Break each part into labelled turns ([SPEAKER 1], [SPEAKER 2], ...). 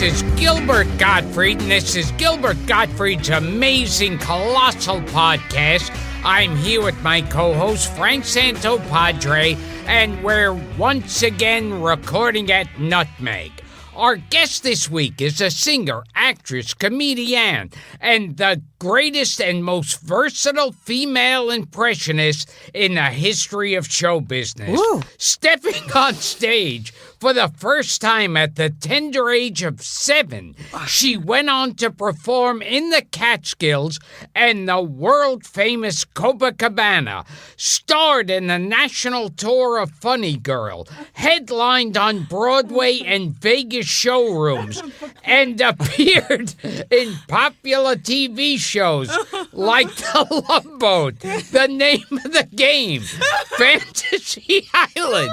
[SPEAKER 1] This is Gilbert Gottfried, and this is Gilbert Gottfried's amazing Colossal podcast. I'm here with my co-host, Frank Santopadre, and we're once again recording at Nutmeg. Our guest this week is a singer, actress, comedian, and the greatest and most versatile female impressionist in the history of show business.
[SPEAKER 2] Ooh.
[SPEAKER 1] Stepping on stage for the first time at the tender age of 7, she went on to perform in the Catskills and the world-famous Copacabana, starred in the national tour of Funny Girl, headlined on Broadway and Vegas showrooms, and appeared in popular TV shows like The Love Boat, The Name of the Game, Fantasy Island.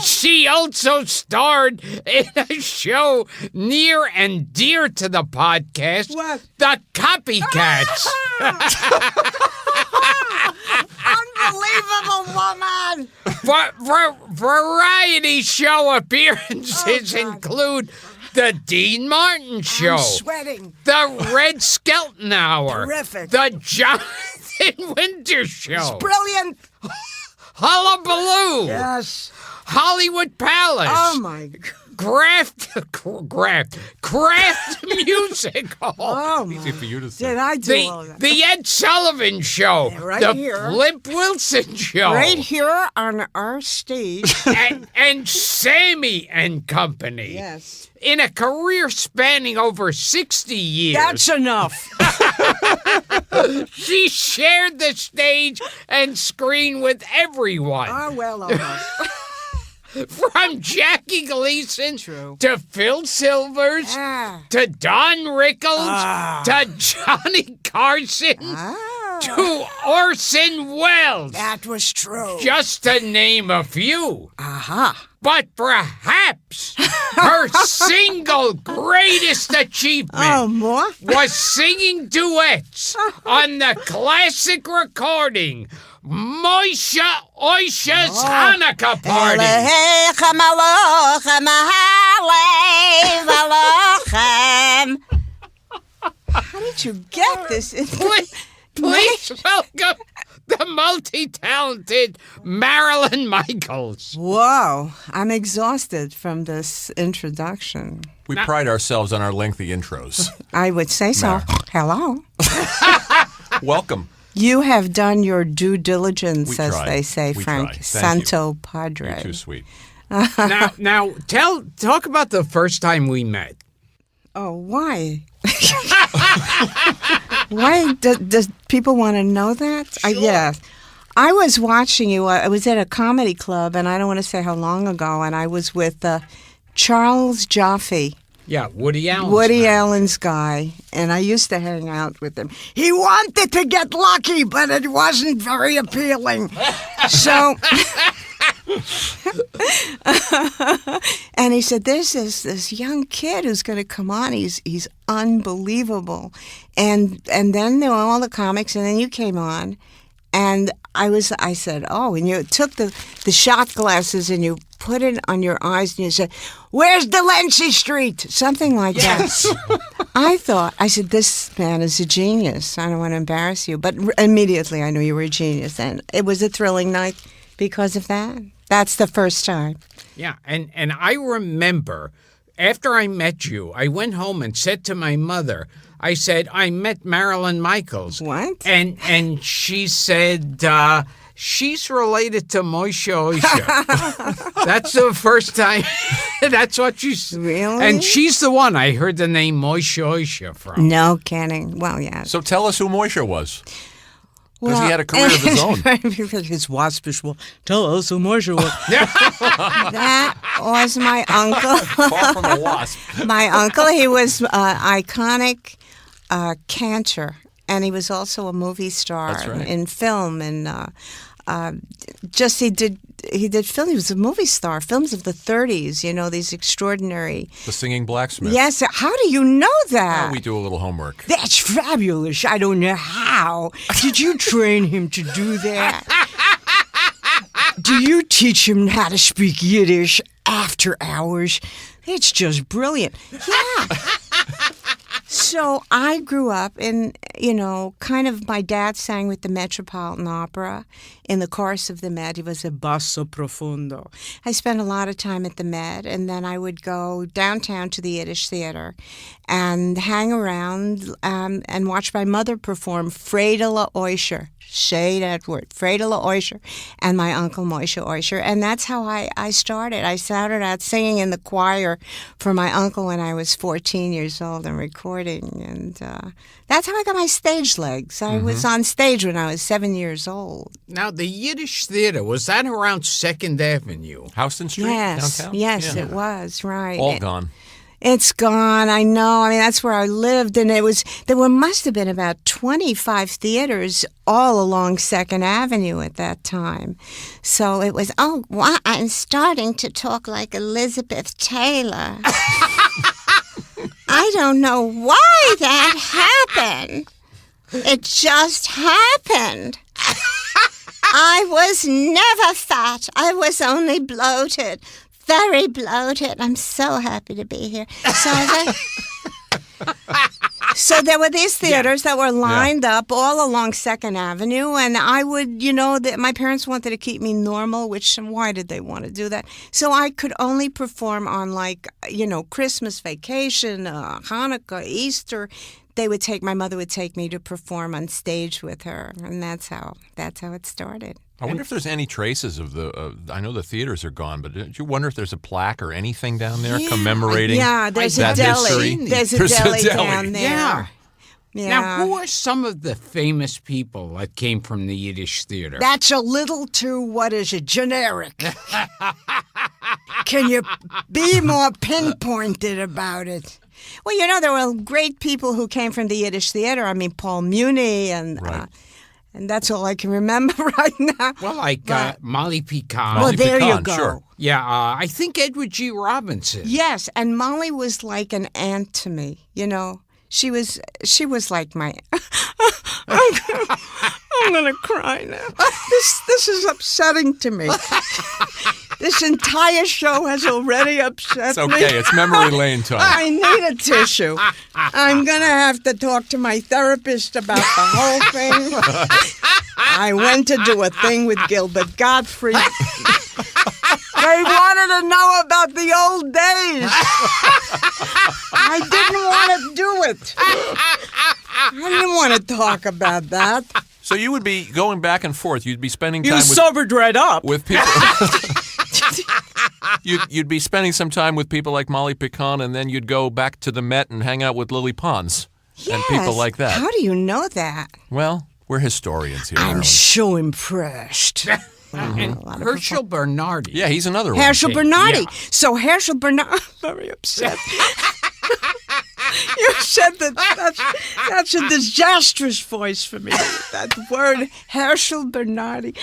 [SPEAKER 1] She also starred in a show near and dear to the podcast,
[SPEAKER 2] What?
[SPEAKER 1] The Copycats.
[SPEAKER 2] Unbelievable woman!
[SPEAKER 1] Variety show appearances include The Dean Martin Show,
[SPEAKER 2] I'm sweating.
[SPEAKER 1] The Red Skelton Hour,
[SPEAKER 2] Terrific.
[SPEAKER 1] The Jonathan Winter Show,
[SPEAKER 2] Brilliant.
[SPEAKER 1] Hullabaloo,
[SPEAKER 2] Yes.
[SPEAKER 1] Hollywood Palace,
[SPEAKER 2] Oh my God.
[SPEAKER 1] Craft Musical,
[SPEAKER 2] Oh my.
[SPEAKER 3] Easy for you to say.
[SPEAKER 2] Did I do all of that?
[SPEAKER 1] the Ed Sullivan Show,
[SPEAKER 2] Yeah, right
[SPEAKER 1] the
[SPEAKER 2] here.
[SPEAKER 1] Flip Wilson Show,
[SPEAKER 2] Right here on our stage.
[SPEAKER 1] and Sammy and Company.
[SPEAKER 2] Yes.
[SPEAKER 1] In a career spanning over 60 years,
[SPEAKER 2] That's enough.
[SPEAKER 1] she shared the stage and screen with everyone.
[SPEAKER 2] Oh, well, almost.
[SPEAKER 1] From Jackie Gleason
[SPEAKER 2] True.
[SPEAKER 1] to Phil Silvers
[SPEAKER 2] Ah.
[SPEAKER 1] to Don Rickles to Johnny Carson
[SPEAKER 2] Ah.
[SPEAKER 1] to Orson Welles,
[SPEAKER 2] That was true.
[SPEAKER 1] just to name a few.
[SPEAKER 2] Aha.
[SPEAKER 1] But perhaps her single greatest achievement
[SPEAKER 2] Oh, more?
[SPEAKER 1] was singing duets on the classic recording, Moisha Oisha's Hanukkah Party.
[SPEAKER 2] How did you get this?
[SPEAKER 1] Please welcome the multi-talented Marilyn Michaels.
[SPEAKER 2] Whoa, I'm exhausted from this introduction.
[SPEAKER 3] We pride ourselves on our lengthy intros.
[SPEAKER 2] I would say so. Hello.
[SPEAKER 3] Welcome.
[SPEAKER 2] You have done your due diligence,
[SPEAKER 3] We
[SPEAKER 2] as
[SPEAKER 3] tried.
[SPEAKER 2] they say,
[SPEAKER 3] We
[SPEAKER 2] Frank
[SPEAKER 3] tried. Thank you.
[SPEAKER 2] Santo Padre.
[SPEAKER 3] You're too sweet.
[SPEAKER 1] Now, talk about the first time we met.
[SPEAKER 2] Oh, why? Why does people want to know that? Yes. I was watching you. I was at a comedy club, and I don't want to say how long ago, and I was with Charles Jaffe.
[SPEAKER 1] Yeah, Woody Allen.
[SPEAKER 2] Woody Allen's guy, and I used to hang out with him. He wanted to get lucky, but it wasn't very appealing. So, and he said, "There's this young kid who's going to come on. He's unbelievable." And then there were all the comics, and then you came on, and I said, "Oh," and you took the shot glasses and you put it on your eyes and you said, "Where's Delancey Street?" Something like that. I said, this man is a genius. I don't want to embarrass you. But immediately I knew you were a genius. And it was a thrilling night because of that. That's the first time.
[SPEAKER 1] Yeah, and I remember after I met you, I went home and said to my mother, I said, I met Marilyn Michaels.
[SPEAKER 2] What?
[SPEAKER 1] And she said, she's related to Moisha Oisha. That's the first time. That's what she said.
[SPEAKER 2] Really?
[SPEAKER 1] And she's the one I heard the name Moisha Oisha from.
[SPEAKER 2] No kidding. Well, yeah.
[SPEAKER 3] So tell us who Moisha was. Because he had a career of his own.
[SPEAKER 2] His waspish will tell us who Moisha was. That was my uncle.
[SPEAKER 3] Far from the wasp.
[SPEAKER 2] My uncle, he was iconic cantor, and he was also a movie star
[SPEAKER 3] That's right.
[SPEAKER 2] in film, and he did film. He was a movie star, films of the 30s, these extraordinary.
[SPEAKER 3] The singing blacksmith.
[SPEAKER 2] Yes, how do you know that?
[SPEAKER 3] Oh, we do a little homework.
[SPEAKER 2] That's fabulous. I don't know how. Did you train him to do that? Do you teach him how to speak Yiddish after hours? It's just brilliant. Yeah. So I grew up in, kind of my dad sang with the Metropolitan Opera in the chorus of the Met. He was a basso profondo. I spent a lot of time at the Met, and then I would go downtown to the Yiddish Theater and hang around and watch my mother perform Friedele Oysher. Say that word, Friedele Oysher, and my uncle Moshe Oysher. And that's how I started. I started out singing in the choir for my uncle when I was 14 years old and recording. And that's how I got my stage legs. I was on stage when I was 7 years old.
[SPEAKER 1] Now, the Yiddish Theater, was that around 2nd Avenue?
[SPEAKER 3] Houston Street,
[SPEAKER 2] Yes,
[SPEAKER 3] downtown?
[SPEAKER 2] yes,
[SPEAKER 3] Yeah.
[SPEAKER 2] it was, right.
[SPEAKER 3] All gone.
[SPEAKER 2] It's gone, I know. I mean, that's where I lived, and must have been about 25 theaters all along 2nd Avenue at that time. So it was, I'm starting to talk like Elizabeth Taylor. I don't know why that happened. It just happened. I was never fat. I was only bloated. Very bloated. I'm so happy to be here. So there were these theaters that were lined up all along 2nd Avenue, and I would, my parents wanted to keep me normal, why did they want to do that? So I could only perform on Christmas vacation, Hanukkah, Easter. My mother would take me to perform on stage with her, and that's how it started.
[SPEAKER 3] I wonder if there's any traces of I know the theaters are gone, but do you wonder if there's a plaque or anything down there commemorating
[SPEAKER 2] there's a
[SPEAKER 3] that
[SPEAKER 2] deli.
[SPEAKER 3] history?
[SPEAKER 2] There's a deli down there.
[SPEAKER 1] Yeah. Now, who are some of the famous people that came from the Yiddish Theater?
[SPEAKER 2] That's a little too, generic. Can you be more pinpointed about it? Well, there were great people who came from the Yiddish Theater. I mean, Paul Muni and...
[SPEAKER 3] Right.
[SPEAKER 2] And that's all I can remember right now.
[SPEAKER 1] Well, Molly Pecan.
[SPEAKER 2] Well, there
[SPEAKER 3] Pecan,
[SPEAKER 2] you go.
[SPEAKER 3] Sure.
[SPEAKER 1] Yeah, I think Edward G. Robinson.
[SPEAKER 2] Yes, and Molly was like an aunt to me. She was like my. I'm gonna cry now. This is upsetting to me. This entire show has already upset
[SPEAKER 3] It's okay.
[SPEAKER 2] me.
[SPEAKER 3] It's memory lane time.
[SPEAKER 2] I need a tissue. I'm going to have to talk to my therapist about the whole thing. I went to do a thing with Gilbert Gottfried. They wanted to know about the old days. I didn't want to do it. I didn't want to talk about that.
[SPEAKER 3] So you would be going back and forth. You'd be spending time
[SPEAKER 2] You sobered right up.
[SPEAKER 3] with people. You'd be spending some time with people like Molly Pecan, and then you'd go back to the Met and hang out with Lily Pons and people like that.
[SPEAKER 2] How do you know that?
[SPEAKER 3] Well, we're historians here,
[SPEAKER 2] I'm
[SPEAKER 3] Marilyn.
[SPEAKER 2] so impressed.
[SPEAKER 1] Herschel Bernardi.
[SPEAKER 3] Yeah, he's another one.
[SPEAKER 2] Herschel Bernardi.
[SPEAKER 1] Yeah.
[SPEAKER 2] So Herschel Bernardi, I'm very upset. You said that's a disastrous voice for me. That word, Herschel Bernardi.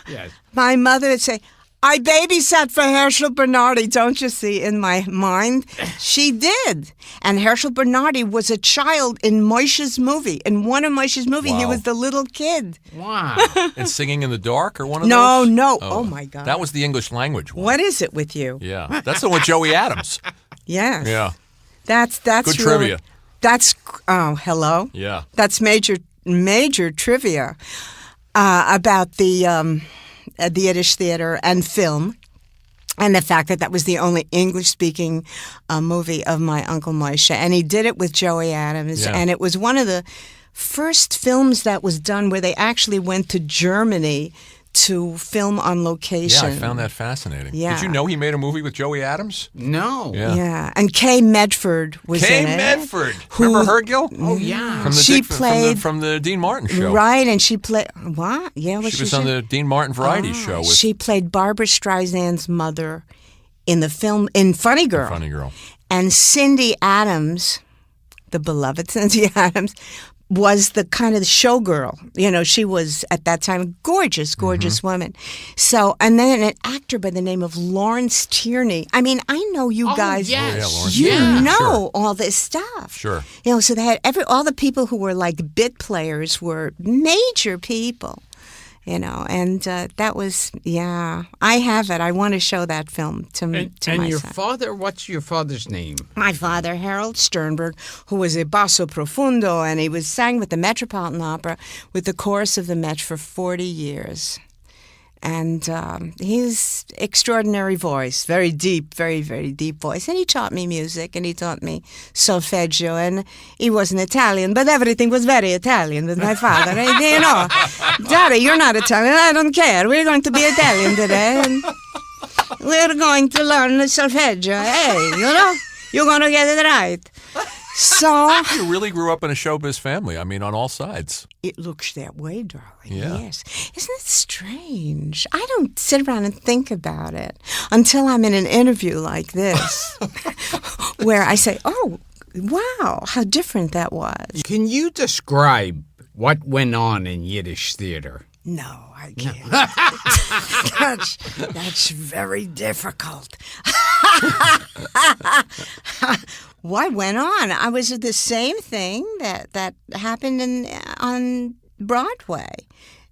[SPEAKER 1] Yes.
[SPEAKER 2] My mother would say, I babysat for Herschel Bernardi, don't you see, in my mind? She did. And Herschel Bernardi was a child in Moshe's movie. In one of Moshe's movies, he
[SPEAKER 3] Wow.
[SPEAKER 2] was the little kid.
[SPEAKER 1] Wow.
[SPEAKER 3] And Singing in the Dark or one of
[SPEAKER 2] No,
[SPEAKER 3] those?
[SPEAKER 2] no. Oh, my God.
[SPEAKER 3] That was the English language one.
[SPEAKER 2] What is it with you?
[SPEAKER 3] Yeah, that's the one with Joey Adams.
[SPEAKER 2] Yes.
[SPEAKER 3] Yeah,
[SPEAKER 2] That's
[SPEAKER 3] good
[SPEAKER 2] really,
[SPEAKER 3] trivia.
[SPEAKER 2] That's, hello?
[SPEAKER 3] Yeah.
[SPEAKER 2] That's major trivia about the Yiddish Theater and film, and the fact that was the only English-speaking movie of my Uncle Moshe. And he did it with Joey Adams,
[SPEAKER 3] Yeah.
[SPEAKER 2] and it was one of the first films that was done where they actually went to Germany to film on location.
[SPEAKER 3] Yeah, I found that fascinating.
[SPEAKER 2] Yeah.
[SPEAKER 3] Did you know he made a movie with Joey Adams?
[SPEAKER 1] No.
[SPEAKER 3] Yeah.
[SPEAKER 2] Yeah, and Kay Medford was
[SPEAKER 3] Kay
[SPEAKER 2] in it.
[SPEAKER 3] Medford. Remember her, Gil?
[SPEAKER 1] Oh, yeah.
[SPEAKER 3] From the
[SPEAKER 2] She
[SPEAKER 3] from the-
[SPEAKER 2] played-
[SPEAKER 3] from the Dean Martin show.
[SPEAKER 2] Right, and she played what? Yeah,
[SPEAKER 3] She was on the Dean Martin variety show with
[SPEAKER 2] She played Barbara Streisand's mother in the film in Funny Girl.
[SPEAKER 3] Funny Girl.
[SPEAKER 2] And Cindy Adams, the beloved Cindy Adams, was the kind of the showgirl. She was at that time a gorgeous woman. So, and then an actor by the name of Lawrence Tierney. I mean, I know you guys.
[SPEAKER 1] Yes.
[SPEAKER 3] Yeah, Lawrence
[SPEAKER 2] You
[SPEAKER 3] Tierney.
[SPEAKER 2] know
[SPEAKER 3] Sure.
[SPEAKER 2] all this stuff.
[SPEAKER 3] Sure.
[SPEAKER 2] So they had all the people who were like bit players were major people. And that was, I have it. I want to show that film to my
[SPEAKER 1] your
[SPEAKER 2] son.
[SPEAKER 1] father, what's your father's name?
[SPEAKER 2] My father, Harold Sternberg, who was a basso profundo, and he sang with the Metropolitan Opera with the chorus of the Met for 40 years. And his extraordinary voice, very deep, very, very deep voice. And he taught me music, and he taught me solfeggio. And he wasn't Italian, but everything was very Italian with my father. Daddy, you're not Italian. I don't care. We're going to be Italian today. And we're going to learn the solfeggio. Hey, you're going to get it right. So
[SPEAKER 3] You really grew up in a showbiz family. I mean, on all sides.
[SPEAKER 2] it looks that way, darling.
[SPEAKER 3] Yeah.
[SPEAKER 2] Yes. Isn't it strange? I don't sit around and think about it until I'm in an interview like this where I say, oh, wow, how different that was.
[SPEAKER 1] Can you describe what went on in Yiddish theater?
[SPEAKER 2] No, I can't. That's very difficult. What went on? I was the same thing that happened on Broadway.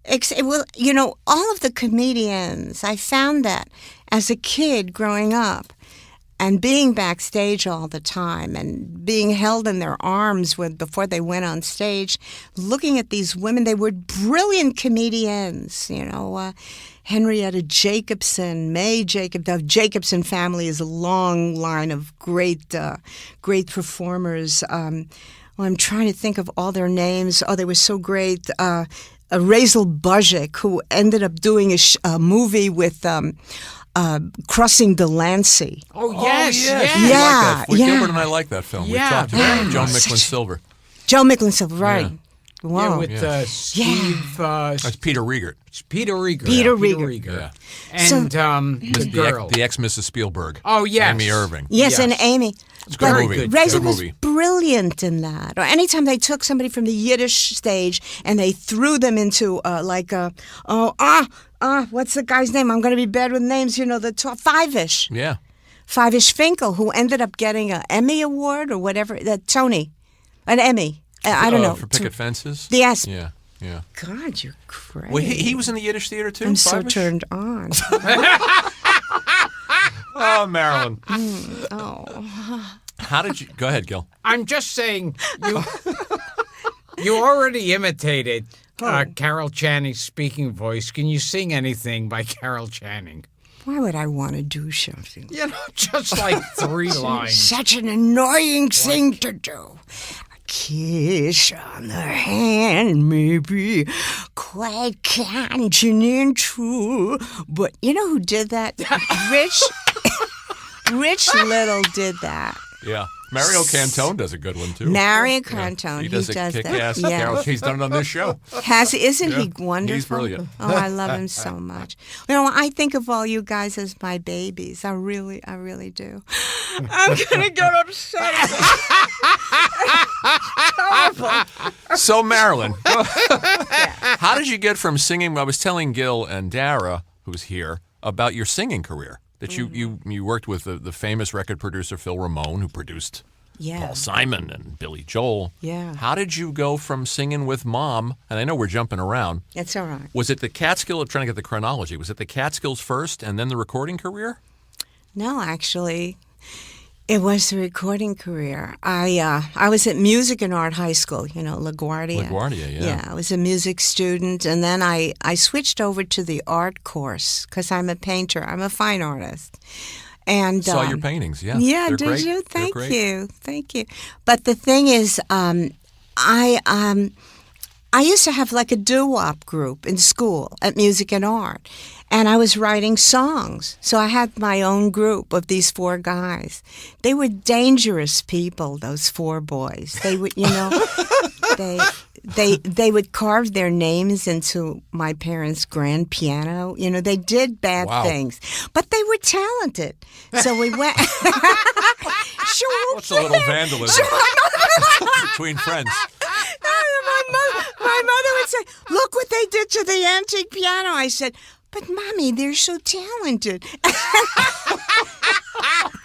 [SPEAKER 2] All of the comedians, I found that as a kid growing up and being backstage all the time and being held in their arms before they went on stage, looking at these women, they were brilliant comedians, Henrietta Jacobson, May Jacob. The Jacobson family is a long line of great performers. I'm trying to think of all their names. Oh, they were so great. Razel Buzek, who ended up doing a movie with Crossing Delancey.
[SPEAKER 1] Oh, yes.
[SPEAKER 3] Yeah.
[SPEAKER 2] Yeah,
[SPEAKER 3] Gilbert and I like that film.
[SPEAKER 1] Yeah.
[SPEAKER 3] We talked about it. Joan Micklin Silver.
[SPEAKER 2] Joe Micklin Silver, right.
[SPEAKER 3] Yeah.
[SPEAKER 2] Wow.
[SPEAKER 1] With Steve...
[SPEAKER 3] That's Peter Riegert.
[SPEAKER 1] Peter Rieger.
[SPEAKER 2] Peter
[SPEAKER 1] Peter
[SPEAKER 2] Rieger.
[SPEAKER 1] Rieger.
[SPEAKER 3] Yeah.
[SPEAKER 1] And the girl.
[SPEAKER 3] The ex-Mrs. Spielberg.
[SPEAKER 1] Oh, yes.
[SPEAKER 3] Amy Irving.
[SPEAKER 2] Yes, and Amy.
[SPEAKER 3] It's a good
[SPEAKER 1] Very
[SPEAKER 3] movie.
[SPEAKER 1] good.
[SPEAKER 2] Razel
[SPEAKER 3] Good
[SPEAKER 2] was
[SPEAKER 3] movie.
[SPEAKER 2] brilliant in that. Or anytime they took somebody from the Yiddish stage and they threw them into what's the guy's name? I'm going to be bad with names. The top Five-ish.
[SPEAKER 3] Yeah.
[SPEAKER 2] Five-ish Finkel, who ended up getting an Emmy Award or whatever. Tony, an Emmy. I don't know.
[SPEAKER 3] For Picket Fences?
[SPEAKER 2] Yes.
[SPEAKER 3] Yeah. Yeah.
[SPEAKER 2] God, you're crazy.
[SPEAKER 3] Well, he was in the Yiddish theater, too?
[SPEAKER 2] I'm so
[SPEAKER 3] Five-ish?
[SPEAKER 2] turned on.
[SPEAKER 3] Oh, Marilyn.
[SPEAKER 2] Oh.
[SPEAKER 3] How did you... Go ahead, Gil.
[SPEAKER 1] I'm just saying, you already imitated Carol Channing's speaking voice. Can you sing anything by Carol Channing?
[SPEAKER 2] Why would I want to do something?
[SPEAKER 1] Just like 3 lines.
[SPEAKER 2] Such an annoying thing to do. A kiss on the hand may be quite continental. But you know who did that? Rich Little did that.
[SPEAKER 3] Yeah. Mario Cantone does a good one, too.
[SPEAKER 2] Mario Cantone,
[SPEAKER 3] He does a
[SPEAKER 2] that.
[SPEAKER 3] kick-ass
[SPEAKER 2] Yeah.
[SPEAKER 3] Carol. He's done it on this show.
[SPEAKER 2] Isn't he wonderful?
[SPEAKER 3] He's brilliant.
[SPEAKER 2] Oh, I love him so much. I think of all you guys as my babies. I really do. I'm gonna get upset.
[SPEAKER 3] So, Marilyn, how did you get from singing? I was telling Gil and Dara, who's here, about your singing career. That you worked with the famous record producer Phil Ramone, who produced Paul Simon and Billy Joel.
[SPEAKER 2] Yeah.
[SPEAKER 3] How did you go from singing with Mom, and I know we're jumping around.
[SPEAKER 2] It's all right.
[SPEAKER 3] Was it the Catskill? I'm trying to get the chronology. Was it the Catskills first and then the recording career?
[SPEAKER 2] No, actually, it was the recording career. I was at Music and Art High School, LaGuardia.
[SPEAKER 3] LaGuardia, yeah.
[SPEAKER 2] Yeah, I was a music student, and then I switched over to the art course because I'm a painter. I'm a fine artist. And
[SPEAKER 3] Saw your paintings, yeah.
[SPEAKER 2] Yeah,
[SPEAKER 3] They're
[SPEAKER 2] did
[SPEAKER 3] great.
[SPEAKER 2] you?
[SPEAKER 3] They're great.
[SPEAKER 2] Thank you. But the thing is, I used to have like a doo-wop group in school at Music and Art, and I was writing songs. So I had my own group of these 4 guys. They were dangerous people, those 4 boys. They would, they would carve their names into my parents' grand piano. They did bad things, but they were talented. So we went.
[SPEAKER 3] What's a little vandalism between friends?
[SPEAKER 2] My mother would say, "Look what they did to the antique piano." I said, "But Mommy, they're so talented."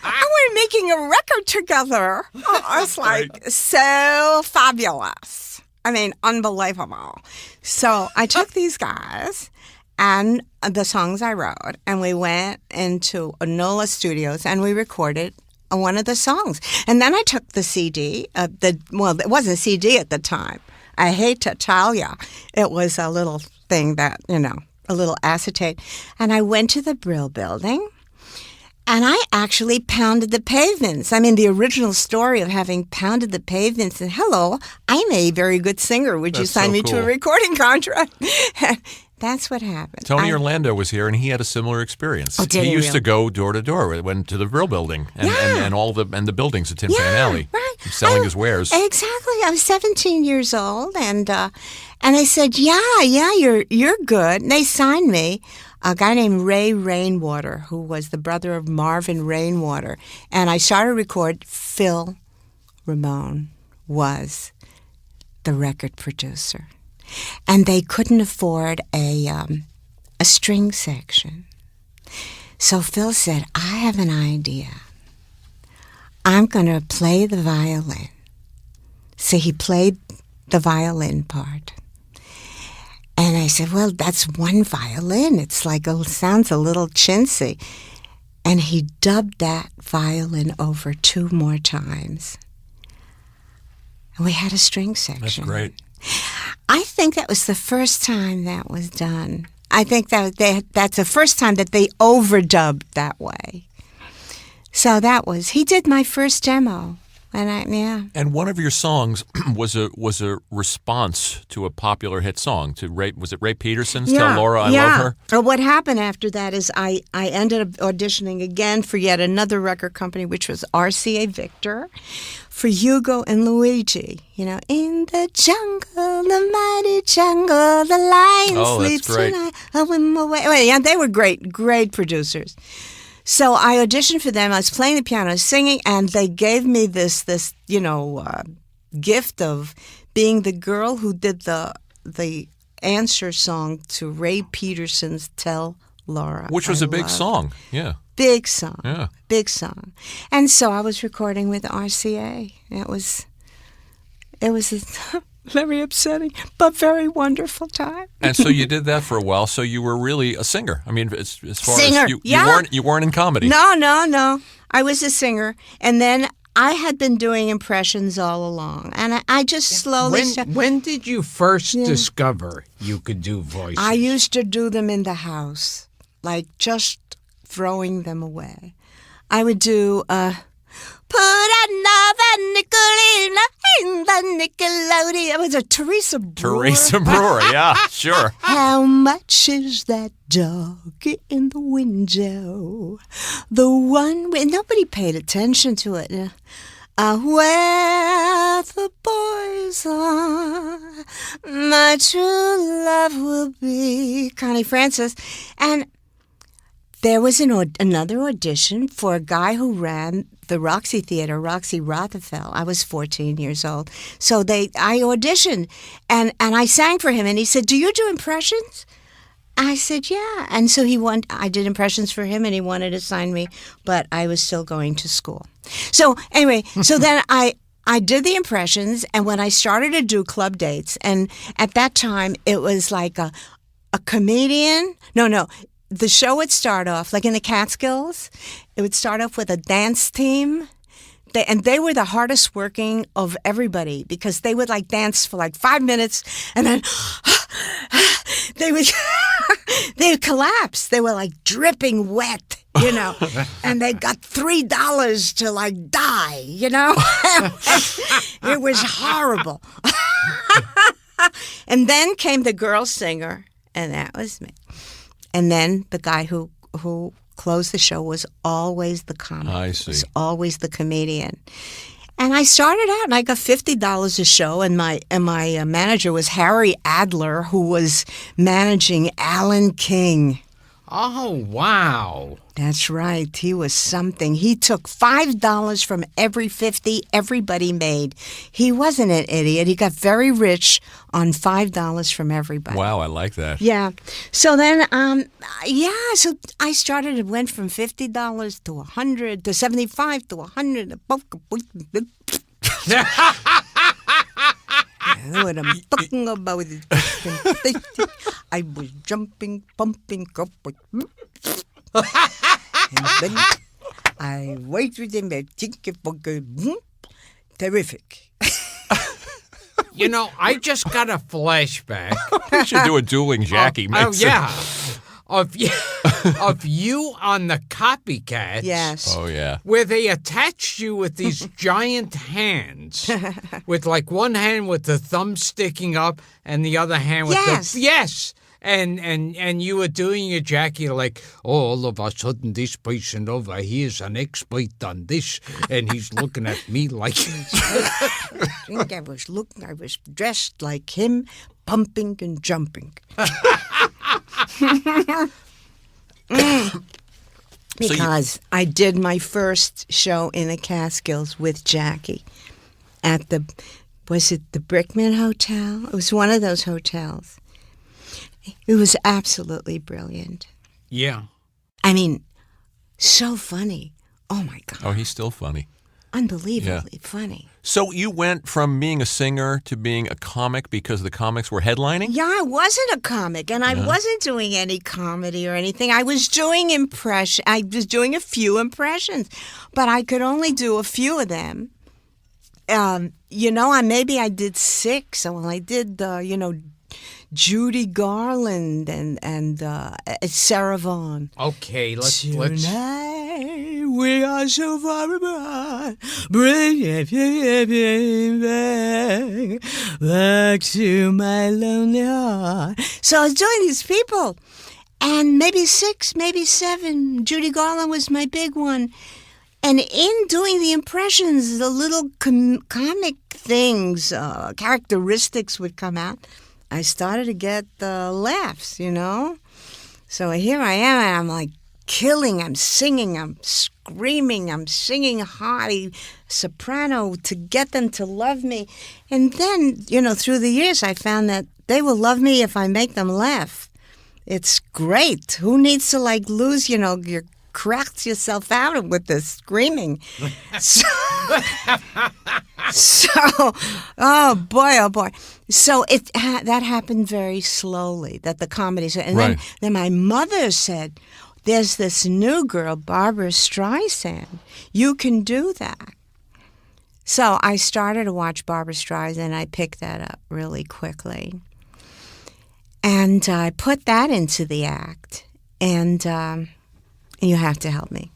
[SPEAKER 2] And we're making a record together. Oh, it's like so fabulous. I mean, unbelievable. So I took these guys and the songs I wrote, and we went into NOLA Studios and we recorded one of the songs. And then I took the CD, it wasn't a CD at the time. I hate to tell you. It was a little thing that, a little acetate. And I went to the Brill Building, and I actually pounded the pavements. I mean, the original story of having pounded the pavements and, hello, I'm a very good singer. Would you sign me to a recording contract? That's what happened.
[SPEAKER 3] Tony Orlando was here, and he had a similar experience.
[SPEAKER 2] Oh, did
[SPEAKER 3] he
[SPEAKER 2] he
[SPEAKER 3] used
[SPEAKER 2] really?
[SPEAKER 3] to go door to door, went to the Brill Building and all the buildings at Tin Pan Alley,
[SPEAKER 2] right.
[SPEAKER 3] selling his wares.
[SPEAKER 2] Exactly. I was 17 years old, and they said, yeah, you're good. And they signed me. A guy named Ray Rainwater, who was the brother of Marvin Rainwater, and I started to record. Phil Ramone was the record producer. And they couldn't afford a string section. So Phil said, I have an idea. I'm going to play the violin. So he played the violin part. And I said, well, that's one violin. It's like, sounds a little chintzy. And he dubbed that violin over 2 more times. And we had a string section.
[SPEAKER 3] That's great.
[SPEAKER 2] I think that was the first time that was done. I think that's the first time that they overdubbed that way. So he did my first demo.
[SPEAKER 3] And one of your songs was a response to a popular hit song. Was it Ray Peterson's "Tell Laura I Love Her"?
[SPEAKER 2] Well, what happened after that is I ended up auditioning again for yet another record company, which was RCA Victor, for Hugo and Luigi. In the jungle, the mighty jungle, the lion sleeps tonight. They were great producers. So I auditioned for them. I was playing the piano, singing, and they gave me this gift of being the girl who did the answer song to Ray Peterson's "Tell Laura,"
[SPEAKER 3] which was a big song. Yeah,
[SPEAKER 2] big song.
[SPEAKER 3] Yeah,
[SPEAKER 2] big song. And so I was recording with RCA. It was a very upsetting but very wonderful time.
[SPEAKER 3] And so you did that for a while. So you were really a singer. I mean, as far
[SPEAKER 2] singer,
[SPEAKER 3] as you weren't in comedy.
[SPEAKER 2] No. I was a singer, and then I had been doing impressions all along, and I just slowly.
[SPEAKER 1] When did you first discover you could do voices?
[SPEAKER 2] I used to do them in the house, like just throwing them away. I would do. Put another nickel in the Nickelodeon. It was a Teresa Brewer.
[SPEAKER 3] Teresa Brewer, yeah, sure.
[SPEAKER 2] How much is that dog in the window? The one where nobody paid attention to it. Where the boys are, my true love will be. Connie Francis. And there was another audition for a guy who ran the Roxy Theater, Roxy Rothafel. I was 14 years old. So I auditioned, and I sang for him, and he said, do you do impressions? I said, yeah. And so I did impressions for him, and he wanted to sign me, but I was still going to school. So anyway, then I did the impressions, and when I started to do club dates, and at that time it was like a comedian. No. The show would start off, like in the Catskills, it would start off with a dance team. They were the hardest working of everybody because they would dance for 5 minutes and then they would collapse. They were dripping wet, and they got $3 to die, It was horrible. And then came the girl singer, and that was me. And then the guy who closed the show was always the comic.
[SPEAKER 3] I see.
[SPEAKER 2] Was always the comedian. And I started out, and I got $50 a show, and my manager was Harry Adler, who was managing Alan King.
[SPEAKER 1] Oh, wow.
[SPEAKER 2] That's right. He was something. He took $5 from every 50 everybody made. He wasn't an idiot. He got very rich on $5 from everybody.
[SPEAKER 3] Wow, I like that.
[SPEAKER 2] Yeah. So then, so I started. It went from $50 to $100 to $75 to $100. What I'm talking about is I was jumping, pumping, and then I waited in my ticket for terrific.
[SPEAKER 1] You know, I just got a flashback.
[SPEAKER 3] We should do a dueling Jackie mix.
[SPEAKER 1] Oh, yeah. Of you on the Copycats.
[SPEAKER 2] Yes.
[SPEAKER 3] Oh, yeah.
[SPEAKER 1] Where they attached you with these giant hands, with like one hand with the thumb sticking up and the other hand with
[SPEAKER 2] Yes.
[SPEAKER 1] the yes. And you were doing your Jackie like, oh, all of a sudden this patient over here is an expert on this, and he's looking at me like.
[SPEAKER 2] I think I was dressed like him, pumping and jumping. Because I did my first show in the Catskills with Jackie at was it the Brickman Hotel? It was one of those hotels. It was absolutely brilliant.
[SPEAKER 1] Yeah.
[SPEAKER 2] I mean, so funny. Oh, my God.
[SPEAKER 3] Oh, he's still funny.
[SPEAKER 2] Unbelievably funny.
[SPEAKER 3] So you went from being a singer to being a comic because the comics were headlining?
[SPEAKER 2] Yeah, I wasn't a comic, and I wasn't doing any comedy or anything. I was doing I was doing a few impressions, but I could only do a few of them. Maybe I did 6. Well, I did, Judy Garland and Sarah Vaughan.
[SPEAKER 1] Okay, let's.
[SPEAKER 2] Tonight we are so far apart. Bring me back to my lonely heart. So I was doing these people, and maybe 6, maybe 7. Judy Garland was my big one. And in doing the impressions, the little comic things, characteristics would come out. I started to get the laughs, So here I am, and I'm like killing, I'm singing, I'm screaming, I'm singing high soprano to get them to love me. And then, through the years, I found that they will love me if I make them laugh. It's great. Who needs to lose, your cracks yourself out with the screaming. So, oh boy. So that happened very slowly, that the comedies. And
[SPEAKER 3] right.
[SPEAKER 2] then my mother said, there's this new girl, Barbara Streisand. You can do that. So I started to watch Barbara Streisand, and I picked that up really quickly. And I put that into the act. And you have to help me.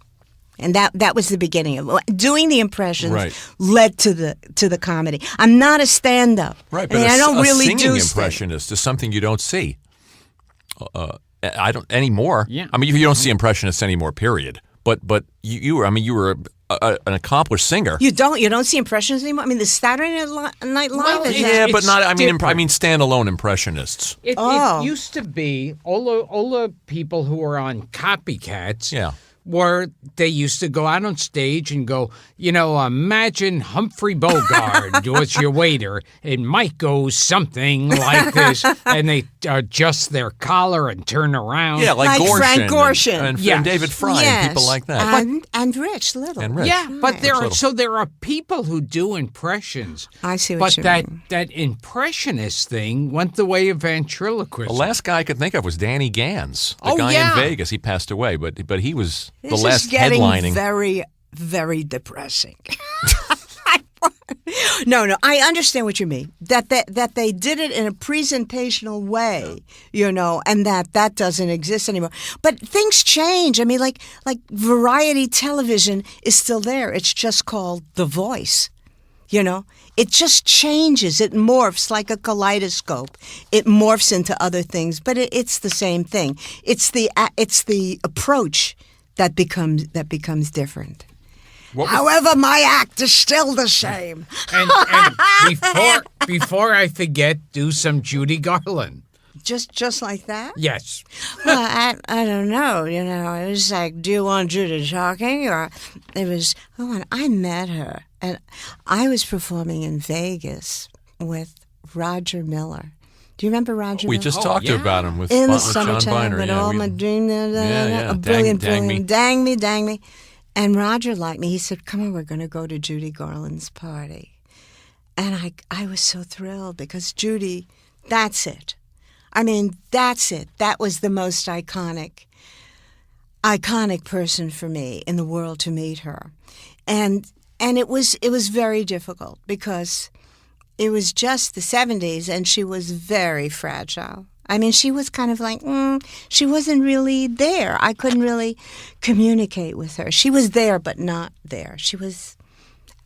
[SPEAKER 2] And that was the beginning of doing the impressions.
[SPEAKER 3] Right.
[SPEAKER 2] Led to the comedy. I'm not a stand-up.
[SPEAKER 3] Right, but
[SPEAKER 2] I don't really
[SPEAKER 3] singing
[SPEAKER 2] do
[SPEAKER 3] impressionist is something you don't see. I don't anymore.
[SPEAKER 1] Yeah.
[SPEAKER 3] I mean, you don't see impressionists anymore. Period. But you were an accomplished singer.
[SPEAKER 2] You don't see impressions anymore. I mean, the Saturday Night Live.
[SPEAKER 1] Well,
[SPEAKER 2] is
[SPEAKER 3] Yeah, but not. I mean,
[SPEAKER 1] different.
[SPEAKER 3] standalone impressionists.
[SPEAKER 1] It used to be all the people who were on Copycats.
[SPEAKER 3] Yeah.
[SPEAKER 1] Where they used to go out on stage and go, imagine Humphrey Bogart was your waiter. It might go something like this. And they adjust their collar and turn around.
[SPEAKER 3] Yeah, like Gorshin
[SPEAKER 2] Frank Gorshin.
[SPEAKER 3] and
[SPEAKER 1] Yes.
[SPEAKER 3] David Fry and people like that.
[SPEAKER 2] And Rich Little.
[SPEAKER 3] And Rich.
[SPEAKER 1] Yeah, but
[SPEAKER 3] Little.
[SPEAKER 1] there are people who do impressions.
[SPEAKER 2] I see what
[SPEAKER 1] but
[SPEAKER 2] you
[SPEAKER 1] that
[SPEAKER 2] mean.
[SPEAKER 1] that impressionist thing went the way of ventriloquism.
[SPEAKER 3] The last guy I could think of was Danny Gans, the
[SPEAKER 1] Oh,
[SPEAKER 3] guy
[SPEAKER 1] yeah.
[SPEAKER 3] in Vegas. He passed away, but he was
[SPEAKER 2] This
[SPEAKER 3] the last
[SPEAKER 2] is getting
[SPEAKER 3] headlining.
[SPEAKER 2] very, very depressing. No, I understand what you mean. That they did it in a presentational way, and that doesn't exist anymore. But things change. I mean, like variety television is still there. It's just called The Voice. It just changes. It morphs like a kaleidoscope. It morphs into other things, but it's the same thing. It's the approach that becomes different. However, my act is still the same.
[SPEAKER 1] And before I forget, do some Judy Garland.
[SPEAKER 2] Just like that?
[SPEAKER 1] Yes.
[SPEAKER 2] Well, I don't know. It was like, do you want Judy talking? Or it was, when I met her, and I was performing in Vegas with Roger Miller. Do you remember Roger
[SPEAKER 3] We
[SPEAKER 2] Miller?
[SPEAKER 3] just talked
[SPEAKER 1] yeah.
[SPEAKER 3] about him with
[SPEAKER 2] In the
[SPEAKER 3] John
[SPEAKER 2] summertime,
[SPEAKER 3] Biner.
[SPEAKER 2] with
[SPEAKER 3] Yeah,
[SPEAKER 2] all
[SPEAKER 3] we-
[SPEAKER 2] my dream,
[SPEAKER 3] yeah.
[SPEAKER 2] a brilliant,
[SPEAKER 3] Dang
[SPEAKER 2] brilliant, dang me. And Roger liked me. He said, come on, we're going to go to Judy Garland's party. And I was so thrilled because Judy, that's it. I mean, that's it. That was the most iconic person for me in the world to meet her. And it was very difficult because it was just the 70s and she was very fragile. I mean, she was kind of like, she wasn't really there. I couldn't really communicate with her. She was there, but not there. She was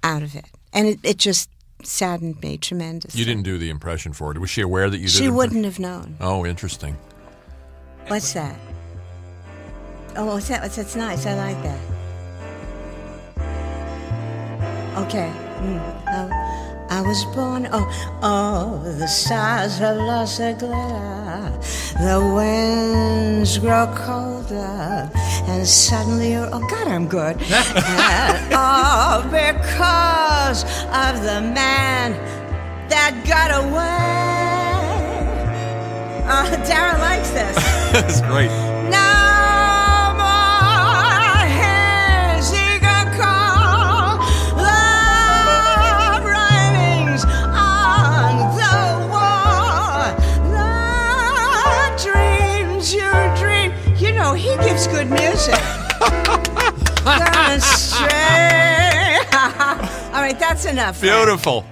[SPEAKER 2] out of it. And it just saddened me tremendously.
[SPEAKER 3] You didn't do the impression for her. Was she aware that you did?
[SPEAKER 2] She wouldn't have known.
[SPEAKER 3] Oh, interesting.
[SPEAKER 2] What's that? Oh, what's that? That's nice. I like that. Okay. I was born, the stars have lost their glitter, the winds grow colder, and suddenly you're, oh God, I'm good. And all because of the man that got away. Dara likes this.
[SPEAKER 3] That's great.
[SPEAKER 2] No more hands he can call. Love writings on the wall. The dreams you dream. You know, he gives good music. Gonna stray. All right, that's enough.
[SPEAKER 3] Beautiful.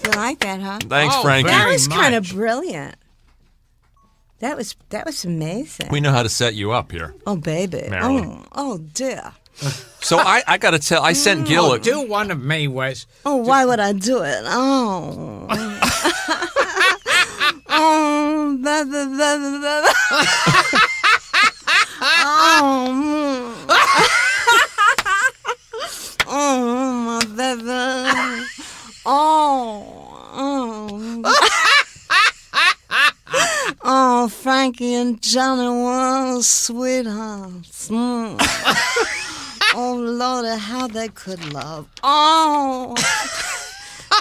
[SPEAKER 2] You like that, huh?
[SPEAKER 3] Thanks, Frankie.
[SPEAKER 2] That was
[SPEAKER 1] Very
[SPEAKER 2] kind of
[SPEAKER 1] much.
[SPEAKER 2] brilliant. That was amazing.
[SPEAKER 3] We know how to set you up here.
[SPEAKER 2] Oh, baby.
[SPEAKER 3] Marilyn.
[SPEAKER 2] Oh, dear.
[SPEAKER 3] So I got to tell, I sent Gil a...
[SPEAKER 1] Do one of me was.
[SPEAKER 2] Oh, why would I do it? Oh. Oh, blah, blah, blah, blah, blah. Oh. Oh, my baby. Oh. Oh, Frankie and Johnny were sweethearts. Oh, Lordy, how they could love. Oh,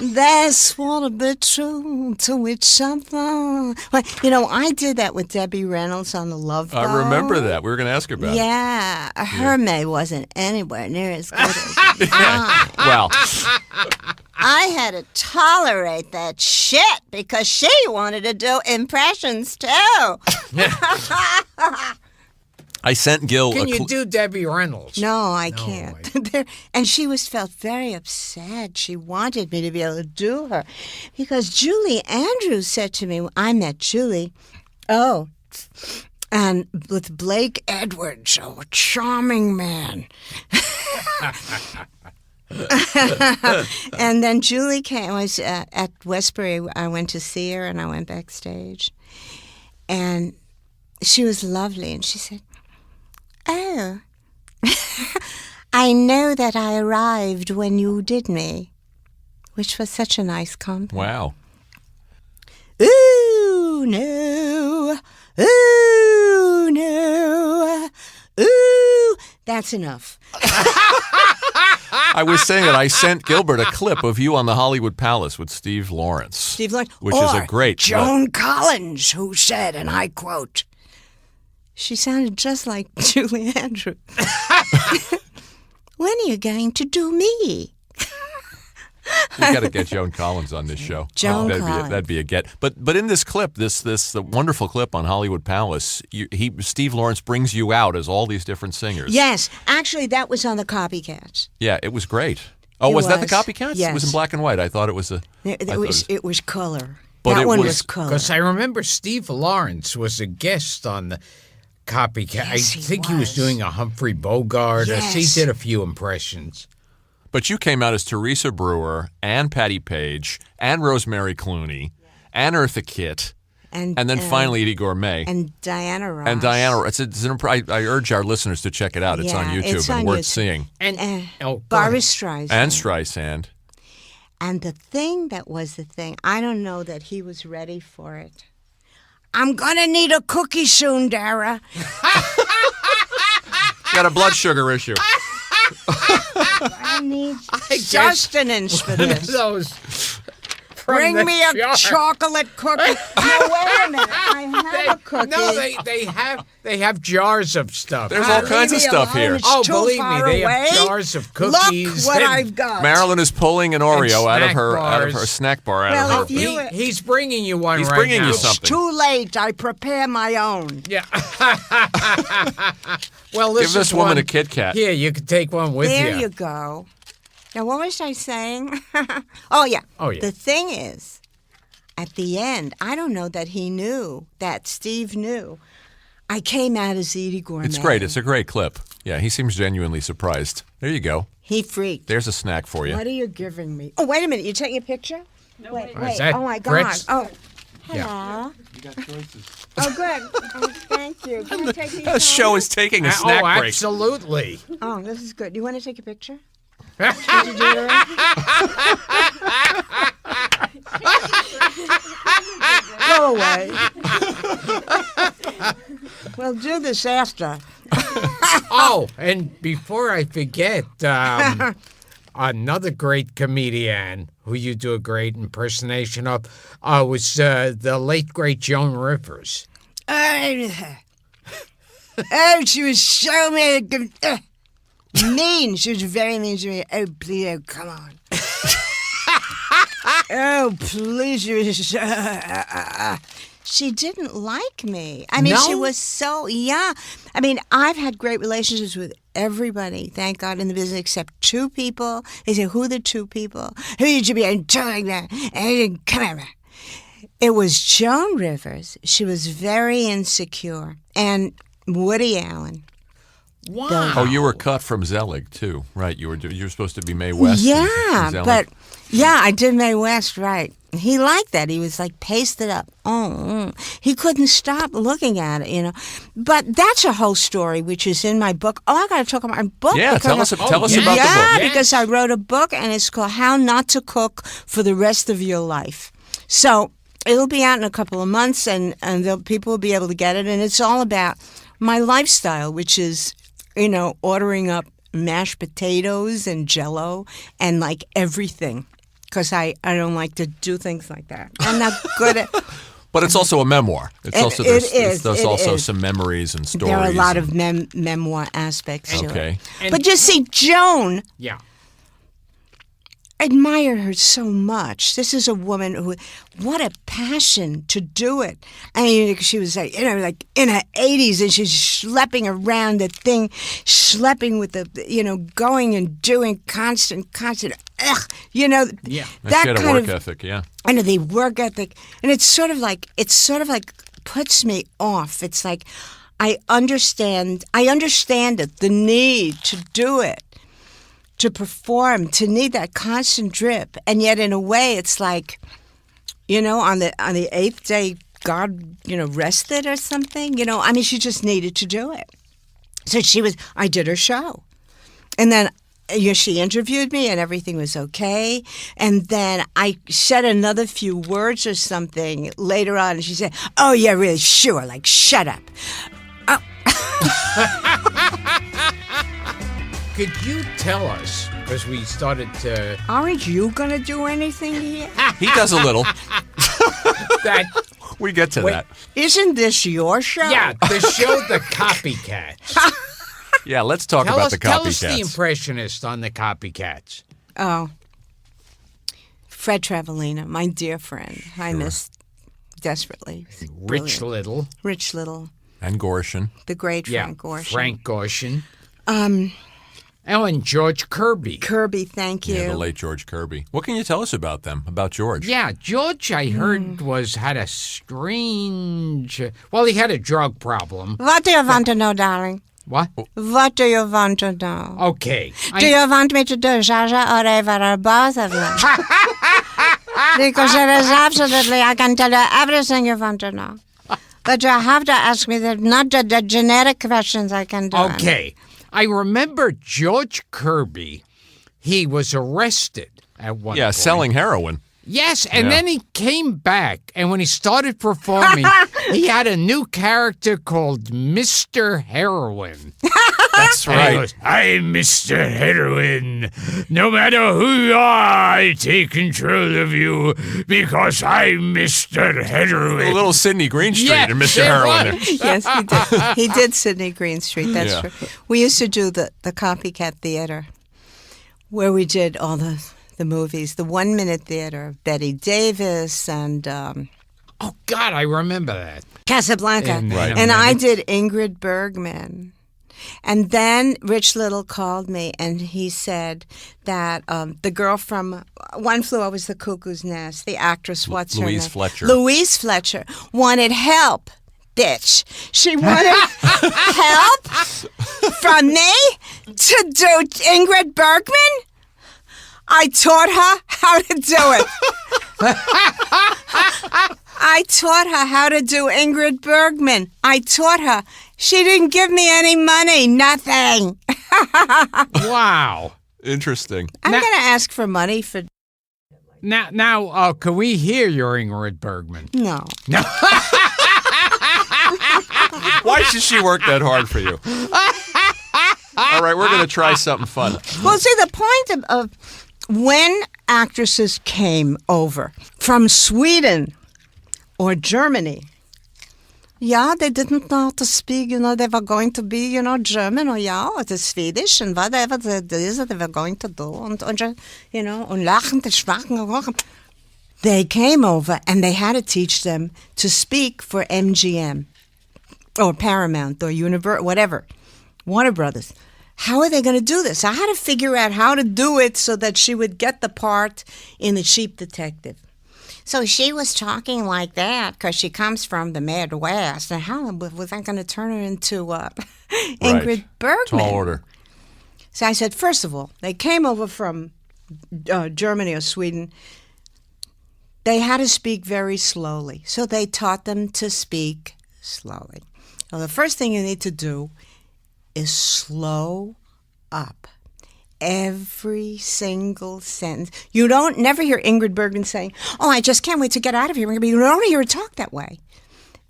[SPEAKER 2] they swore to be true to each other. Well, you know, I did that with Debbie Reynolds on The Love Boat.
[SPEAKER 3] I remember that. We were going to ask her about it.
[SPEAKER 2] Yeah, her May wasn't anywhere near as good as mine.
[SPEAKER 3] Well,
[SPEAKER 2] I had to tolerate that shit because she wanted to do impressions too.
[SPEAKER 3] I sent Gil
[SPEAKER 1] Can
[SPEAKER 3] a...
[SPEAKER 1] you do Debbie Reynolds?
[SPEAKER 2] No, I can't. And she felt very upset. She wanted me to be able to do her because Julie Andrews said to me, I met Julie, and with Blake Edwards, a charming man. And then Julie came. I was at Westbury. I went to see her, and I went backstage, and she was lovely. And she said, "Oh, I know that I arrived when you did me," which was such a nice compliment.
[SPEAKER 3] Wow.
[SPEAKER 2] Ooh no, ooh no, ooh. That's enough.
[SPEAKER 3] I was saying that I sent Gilbert a clip of you on the Hollywood Palace with Steve Lawrence.
[SPEAKER 2] Steve Lawrence.
[SPEAKER 3] Which is a great...
[SPEAKER 2] Joan Collins, who said, and I quote, she sounded just like Julie Andrews. When are you going to do me?
[SPEAKER 3] You got to get Joan Collins on this show.
[SPEAKER 2] Joan
[SPEAKER 3] that'd
[SPEAKER 2] Collins.
[SPEAKER 3] That'd be a get. But in this clip, the wonderful clip on Hollywood Palace, Steve Lawrence brings you out as all these different singers.
[SPEAKER 2] Yes. Actually, that was on the Copycats.
[SPEAKER 3] Yeah, it was great. Oh,
[SPEAKER 2] It
[SPEAKER 3] was that the
[SPEAKER 2] was.
[SPEAKER 3] Copycats? It was
[SPEAKER 2] Yes.
[SPEAKER 3] in black and white. I thought it was a...
[SPEAKER 2] It was color.
[SPEAKER 3] But
[SPEAKER 2] that
[SPEAKER 3] it
[SPEAKER 2] one
[SPEAKER 3] was-
[SPEAKER 2] was color.
[SPEAKER 1] Because I remember Steve Lawrence was a guest on the Copycat.
[SPEAKER 2] Yes,
[SPEAKER 1] I
[SPEAKER 2] he
[SPEAKER 1] think he was
[SPEAKER 2] was.
[SPEAKER 1] doing a Humphrey Bogart.
[SPEAKER 2] Yes.
[SPEAKER 1] He did a few impressions.
[SPEAKER 3] But you came out as Teresa Brewer and Patti Page and Rosemary Clooney and Eartha Kitt and then finally Eddie Gourmet.
[SPEAKER 2] And Diana Ross.
[SPEAKER 3] And Diana, I urge our listeners to check it out. It's on
[SPEAKER 2] Yeah,
[SPEAKER 3] YouTube
[SPEAKER 2] it's
[SPEAKER 3] and
[SPEAKER 2] on
[SPEAKER 3] worth
[SPEAKER 2] YouTube.
[SPEAKER 3] seeing.
[SPEAKER 1] And go
[SPEAKER 2] Barbara
[SPEAKER 1] ahead.
[SPEAKER 2] Streisand.
[SPEAKER 3] And Streisand.
[SPEAKER 2] And the thing that was the thing, I don't know that he was ready for it. I'm going to need a cookie soon, Dara.
[SPEAKER 3] Got a blood sugar issue.
[SPEAKER 2] I need just an inch for this.
[SPEAKER 1] Those
[SPEAKER 2] Bring
[SPEAKER 1] the
[SPEAKER 2] me a
[SPEAKER 1] jar.
[SPEAKER 2] chocolate cookie. No, wait a minute. I have a cookie.
[SPEAKER 1] No, they have jars of stuff.
[SPEAKER 3] There's all kinds of
[SPEAKER 2] Leave me
[SPEAKER 3] stuff
[SPEAKER 2] alone.
[SPEAKER 3] here.
[SPEAKER 2] It's
[SPEAKER 1] Oh,
[SPEAKER 2] too
[SPEAKER 1] believe me,
[SPEAKER 2] far
[SPEAKER 1] they
[SPEAKER 2] away.
[SPEAKER 1] have jars of cookies.
[SPEAKER 2] Look what
[SPEAKER 1] and-
[SPEAKER 2] I've got.
[SPEAKER 3] Marilyn is pulling an Oreo out of
[SPEAKER 1] snack
[SPEAKER 3] her
[SPEAKER 1] bars.
[SPEAKER 3] snack bar
[SPEAKER 2] Well,
[SPEAKER 3] out
[SPEAKER 2] if
[SPEAKER 3] of her.
[SPEAKER 2] you-
[SPEAKER 1] He's bringing you one
[SPEAKER 3] He's
[SPEAKER 1] right
[SPEAKER 3] bringing
[SPEAKER 1] now.
[SPEAKER 3] you
[SPEAKER 2] It's
[SPEAKER 3] something.
[SPEAKER 2] too late. I prepare my own.
[SPEAKER 1] Yeah. Well, this
[SPEAKER 3] Give this
[SPEAKER 1] is
[SPEAKER 3] woman
[SPEAKER 1] one,
[SPEAKER 3] a Kit Kat.
[SPEAKER 1] Here, you can take one with
[SPEAKER 2] There you go. Now, what was I saying? Oh, yeah.
[SPEAKER 1] Oh, yeah.
[SPEAKER 2] The thing is, at the end, I don't know that he knew, that Steve knew. I came out as Edie Gourmet.
[SPEAKER 3] It's great. It's a great clip. Yeah, he seems genuinely surprised. There you go.
[SPEAKER 2] He freaked.
[SPEAKER 3] There's a snack for you.
[SPEAKER 2] What are you giving me? Oh, wait a minute. You're taking a picture? No, wait.
[SPEAKER 1] Is that
[SPEAKER 2] Oh, my God.
[SPEAKER 1] Fritz?
[SPEAKER 2] Oh,
[SPEAKER 1] Yeah.
[SPEAKER 2] hello.
[SPEAKER 3] You got choices.
[SPEAKER 2] Oh, good. Oh, thank you. Can I take these
[SPEAKER 3] The
[SPEAKER 2] home?
[SPEAKER 3] show is taking a snack
[SPEAKER 1] Oh,
[SPEAKER 3] break.
[SPEAKER 1] absolutely.
[SPEAKER 2] Oh, this is good. You want to take a picture? Go away. We'll do this after.
[SPEAKER 1] Oh, and before I forget, another great comedian who you do a great impersonation of was the late, great Joan Rivers.
[SPEAKER 2] Oh, she was so mean. Mean. She was very mean to me. Oh, please, oh, come on. Oh, please. She didn't like me. I mean, she
[SPEAKER 1] No?
[SPEAKER 2] was so, yeah. I mean, I've had great relationships with everybody, thank God, in the business, except two people. They say, who are the two people? Who did you be telling that? And come here. It was Joan Rivers. She was very insecure. And Woody Allen.
[SPEAKER 1] Wow.
[SPEAKER 3] Oh, you were cut from Zelig too, right? You were supposed to be Mae West. in
[SPEAKER 2] Yeah,
[SPEAKER 3] Zelig.
[SPEAKER 2] but yeah, I did Mae West right. He liked that. He was like pasted up. He couldn't stop looking at it, you know. But that's a whole story, which is in my book. Oh, I got to talk about my book.
[SPEAKER 3] yeah, tell us
[SPEAKER 1] Oh,
[SPEAKER 3] about
[SPEAKER 1] yeah.
[SPEAKER 3] the book.
[SPEAKER 2] Yeah,
[SPEAKER 1] Yes.
[SPEAKER 2] because I wrote a book and it's called How Not to Cook for the Rest of Your Life. So it'll be out in a couple of months and people will be able to get it. And it's all about my lifestyle, which is, you know, ordering up mashed potatoes and Jell-O and like everything. Because I don't like to do things like that. I'm not good at...
[SPEAKER 3] But it's also a memoir. It's also
[SPEAKER 2] It
[SPEAKER 3] there's
[SPEAKER 2] is, it
[SPEAKER 3] also
[SPEAKER 2] is.
[SPEAKER 3] some memories and stories.
[SPEAKER 2] There are a lot
[SPEAKER 3] and-
[SPEAKER 2] of memoir aspects to
[SPEAKER 3] Okay.
[SPEAKER 2] it. But you see, Joan...
[SPEAKER 1] Yeah.
[SPEAKER 2] admire her so much. This is a woman who, what a passion to do it. I mean, she was like, you know, like in her 80s and she's schlepping around the thing, schlepping with the, you know, going and doing constant, you know,
[SPEAKER 1] Yeah.
[SPEAKER 3] And
[SPEAKER 2] that
[SPEAKER 3] she had a
[SPEAKER 2] kind
[SPEAKER 3] work
[SPEAKER 2] of,
[SPEAKER 3] ethic, yeah.
[SPEAKER 2] I know, the work ethic. And it's sort of like puts me off. It's like, I understand it, the need to do it. To perform, to need that constant drip, and yet in a way, it's like, you know, on the 8th day, God, you know, rested or something. You know, I mean, she just needed to do it. So I did her show, and then she interviewed me, and everything was okay. And then I said another few words or something later on, and she said, "Oh yeah, really, sure, like shut up."
[SPEAKER 1] Could you tell us, because we started to,
[SPEAKER 2] Aren't you gonna do anything here?
[SPEAKER 3] He does a little.
[SPEAKER 1] that,
[SPEAKER 3] We get to
[SPEAKER 1] Wait.
[SPEAKER 3] that.
[SPEAKER 2] Isn't this your show?
[SPEAKER 1] yeah, the show The Copycats.
[SPEAKER 3] Yeah, let's talk
[SPEAKER 1] Tell
[SPEAKER 3] about
[SPEAKER 1] us,
[SPEAKER 3] the
[SPEAKER 1] tell us the
[SPEAKER 3] copycats.
[SPEAKER 1] impressionist on The Copycats.
[SPEAKER 2] Oh, Fred Travellina, my dear friend. I miss desperately.
[SPEAKER 1] Rich
[SPEAKER 2] Brilliant.
[SPEAKER 1] Little.
[SPEAKER 2] Rich Little,
[SPEAKER 3] And Gorshin.
[SPEAKER 2] the great
[SPEAKER 1] Yeah,
[SPEAKER 2] Frank Gorshin.
[SPEAKER 1] Frank Gorshin. Oh, and George Kirby.
[SPEAKER 2] Kirby, thank you.
[SPEAKER 3] Yeah, the late George Kirby. What can you tell us about them, about George?
[SPEAKER 1] Yeah, George, I heard, had a strange... Well, he had a drug problem.
[SPEAKER 2] What do you want to know, darling?
[SPEAKER 1] What?
[SPEAKER 2] What do you want to know?
[SPEAKER 1] Okay.
[SPEAKER 2] Do you want me to do Jaja or Eva or both of them? Because there is absolutely, I can tell you everything you want to know. But you have to ask me not the genetic questions I can do.
[SPEAKER 1] Okay. I remember George Kirby. He was arrested at one
[SPEAKER 3] Yeah,
[SPEAKER 1] point.
[SPEAKER 3] selling heroin.
[SPEAKER 1] Yes, and
[SPEAKER 3] Yeah.
[SPEAKER 1] then he came back, and when he started performing, he had a new character called Mr. Heroin.
[SPEAKER 3] That's
[SPEAKER 1] And he
[SPEAKER 3] right.
[SPEAKER 1] goes, I'm Mr. Heroin. No matter who you are, I take control of you because I'm Mr. Heroin.
[SPEAKER 3] A little Sidney Greenstreet
[SPEAKER 1] Yeah,
[SPEAKER 3] and Mr.
[SPEAKER 1] there
[SPEAKER 3] Heroin there.
[SPEAKER 1] was.
[SPEAKER 2] Yes, he did. He did Sidney Greenstreet. That's
[SPEAKER 3] Yeah.
[SPEAKER 2] true. We used to do the Copycat Theater, where we did all the movies. The 1 Minute Theater of Betty Davis and
[SPEAKER 1] Oh, God, I remember that.
[SPEAKER 2] Casablanca.
[SPEAKER 1] And-
[SPEAKER 3] Right.
[SPEAKER 2] And I did Ingrid Bergman. And then Rich Little called me and he said that the girl from One Flew Over the Cuckoo's Nest, the actress, what's her name?
[SPEAKER 3] Louise Fletcher.
[SPEAKER 2] Louise Fletcher wanted help, bitch. She wanted help from me to do Ingrid Bergman? I taught her how to do it. I taught her how to do Ingrid Bergman. I taught her. She didn't give me any money, nothing.
[SPEAKER 1] Wow.
[SPEAKER 3] Interesting.
[SPEAKER 2] I'm
[SPEAKER 1] Now-
[SPEAKER 2] going to ask for money for...
[SPEAKER 1] Now, can we hear your Ingrid Bergman?
[SPEAKER 2] No.
[SPEAKER 3] Why should she work that hard for you? All right, we're going to try something fun.
[SPEAKER 2] Well, see, the point of when actresses came over from Sweden or Germany, yeah, they didn't know how to speak, they were going to be, German or or the Swedish and whatever it is that they were going to do. Und lachen, sprachen. They came over and they had to teach them to speak for MGM or Paramount or Universal, whatever, Warner Brothers. How are they going to do this? I had to figure out how to do it so that she would get the part in The Cheap Detective. So she was talking like that because she comes from the Midwest. And how was I going to turn her into Ingrid
[SPEAKER 3] Right.
[SPEAKER 2] Bergman?
[SPEAKER 3] Tall order.
[SPEAKER 2] So I said, first of all, they came over from Germany or Sweden. They had to speak very slowly. So they taught them to speak slowly. Well, the first thing you need to do is slow up. Every single sentence. You don't never hear Ingrid Bergman saying, "Oh, I just can't wait to get out of here." You don't hear her talk that way.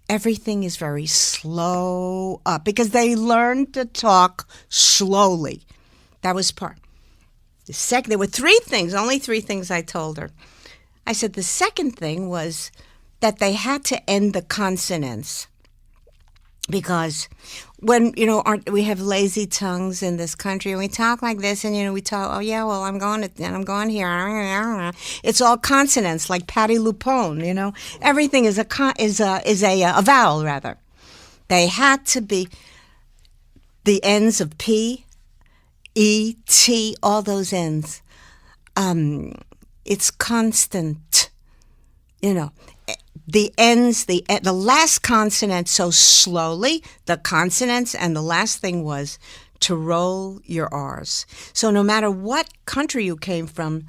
[SPEAKER 2] Everything is very slow up because they learned to talk slowly. That was part. There were only three things I told her. I said the second thing was that they had to end the consonants. Because when, we have lazy tongues in this country and we talk like this and, we talk, oh, yeah, well, I'm going here. It's all consonants like Patti LuPone, Everything is a vowel, rather. They had to be the ends of P, E, T, all those ends. It's constant, The ends, the last consonant so slowly, the consonants, and the last thing was to roll your R's. So no matter what country you came from,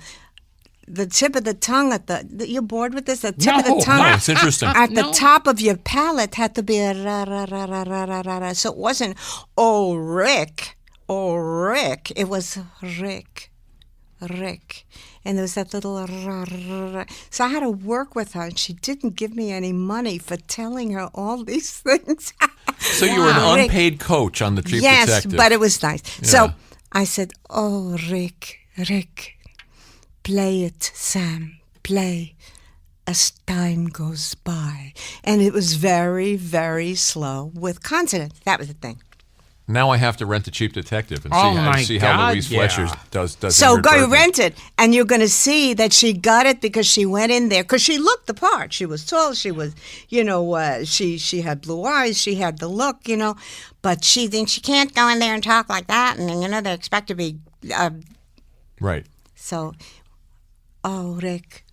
[SPEAKER 2] the tip of the tongue you're bored with this? The tip of the tongue
[SPEAKER 3] No, it's interesting.
[SPEAKER 2] at the top of your palate had to be a ra ra ra ra ra ra ra ra. So it wasn't oh Rick, it was Rick. And there was that little rah, rah, rah. So I had to work with her, and she didn't give me any money for telling her all these things.
[SPEAKER 3] So you were an unpaid coach on The Cheap Detective.
[SPEAKER 2] Yes, but it was nice.
[SPEAKER 3] Yeah.
[SPEAKER 2] So I said, oh, Rick, play it, Sam, play as time goes by. And it was very, very slow with consonants. That was the thing.
[SPEAKER 3] Now I have to rent The Cheap Detective and
[SPEAKER 1] Oh, my
[SPEAKER 3] see how
[SPEAKER 1] God,
[SPEAKER 3] Louise
[SPEAKER 1] yeah.
[SPEAKER 3] Fletcher does
[SPEAKER 2] So
[SPEAKER 3] Ingrid
[SPEAKER 2] go
[SPEAKER 3] Bergman.
[SPEAKER 2] rent it, and you're going to see that she got it because she went in there, because she looked the part. She was tall, she was, she had blue eyes, she had the look, but she thinks she can't go in there and talk like that, and, they expect to be,
[SPEAKER 3] Right.
[SPEAKER 2] so, oh, Rick,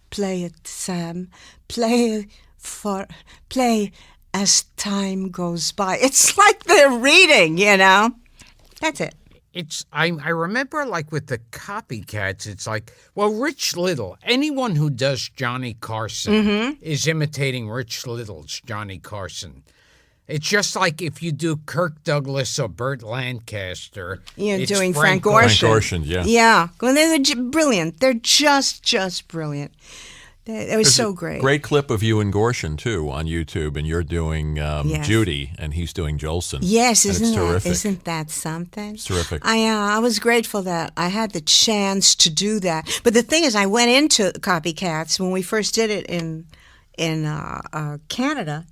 [SPEAKER 2] play it, Sam, play as time goes by. It's like they're reading, That's it.
[SPEAKER 1] I remember, like, with the copycats, it's like, well, Rich Little, anyone who does Johnny Carson is imitating Rich Little's Johnny Carson. It's just like if you do Kirk Douglas or Burt Lancaster.
[SPEAKER 2] You're
[SPEAKER 1] it's
[SPEAKER 2] doing Frank
[SPEAKER 1] Gorshin.
[SPEAKER 2] Gorshin.
[SPEAKER 3] Frank Gorshin, yeah.
[SPEAKER 2] Yeah. Well, they're brilliant. They're just brilliant. It was so great.
[SPEAKER 3] Great clip of you and Gorshin, too, on YouTube, and you're doing Judy, and he's doing Jolson.
[SPEAKER 2] Yes,
[SPEAKER 3] and
[SPEAKER 2] isn't that something?
[SPEAKER 3] It's terrific.
[SPEAKER 2] I was grateful that I had the chance to do that. But the thing is, I went into Copycats when we first did it in Canada,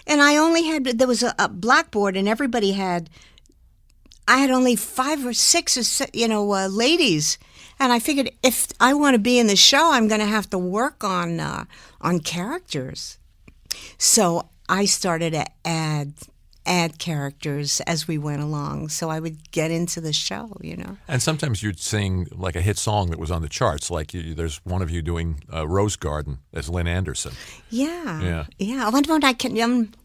[SPEAKER 2] and there was a blackboard, and everybody had. I had only 5 or 6 ladies. And I figured if I want to be in the show, I'm going to have to work on characters. So I started to add characters as we went along, so I would get into the show,
[SPEAKER 3] And sometimes you'd sing like a hit song that was on the charts. Like there's one of you doing Rose Garden as Lynn Anderson.
[SPEAKER 2] Yeah. What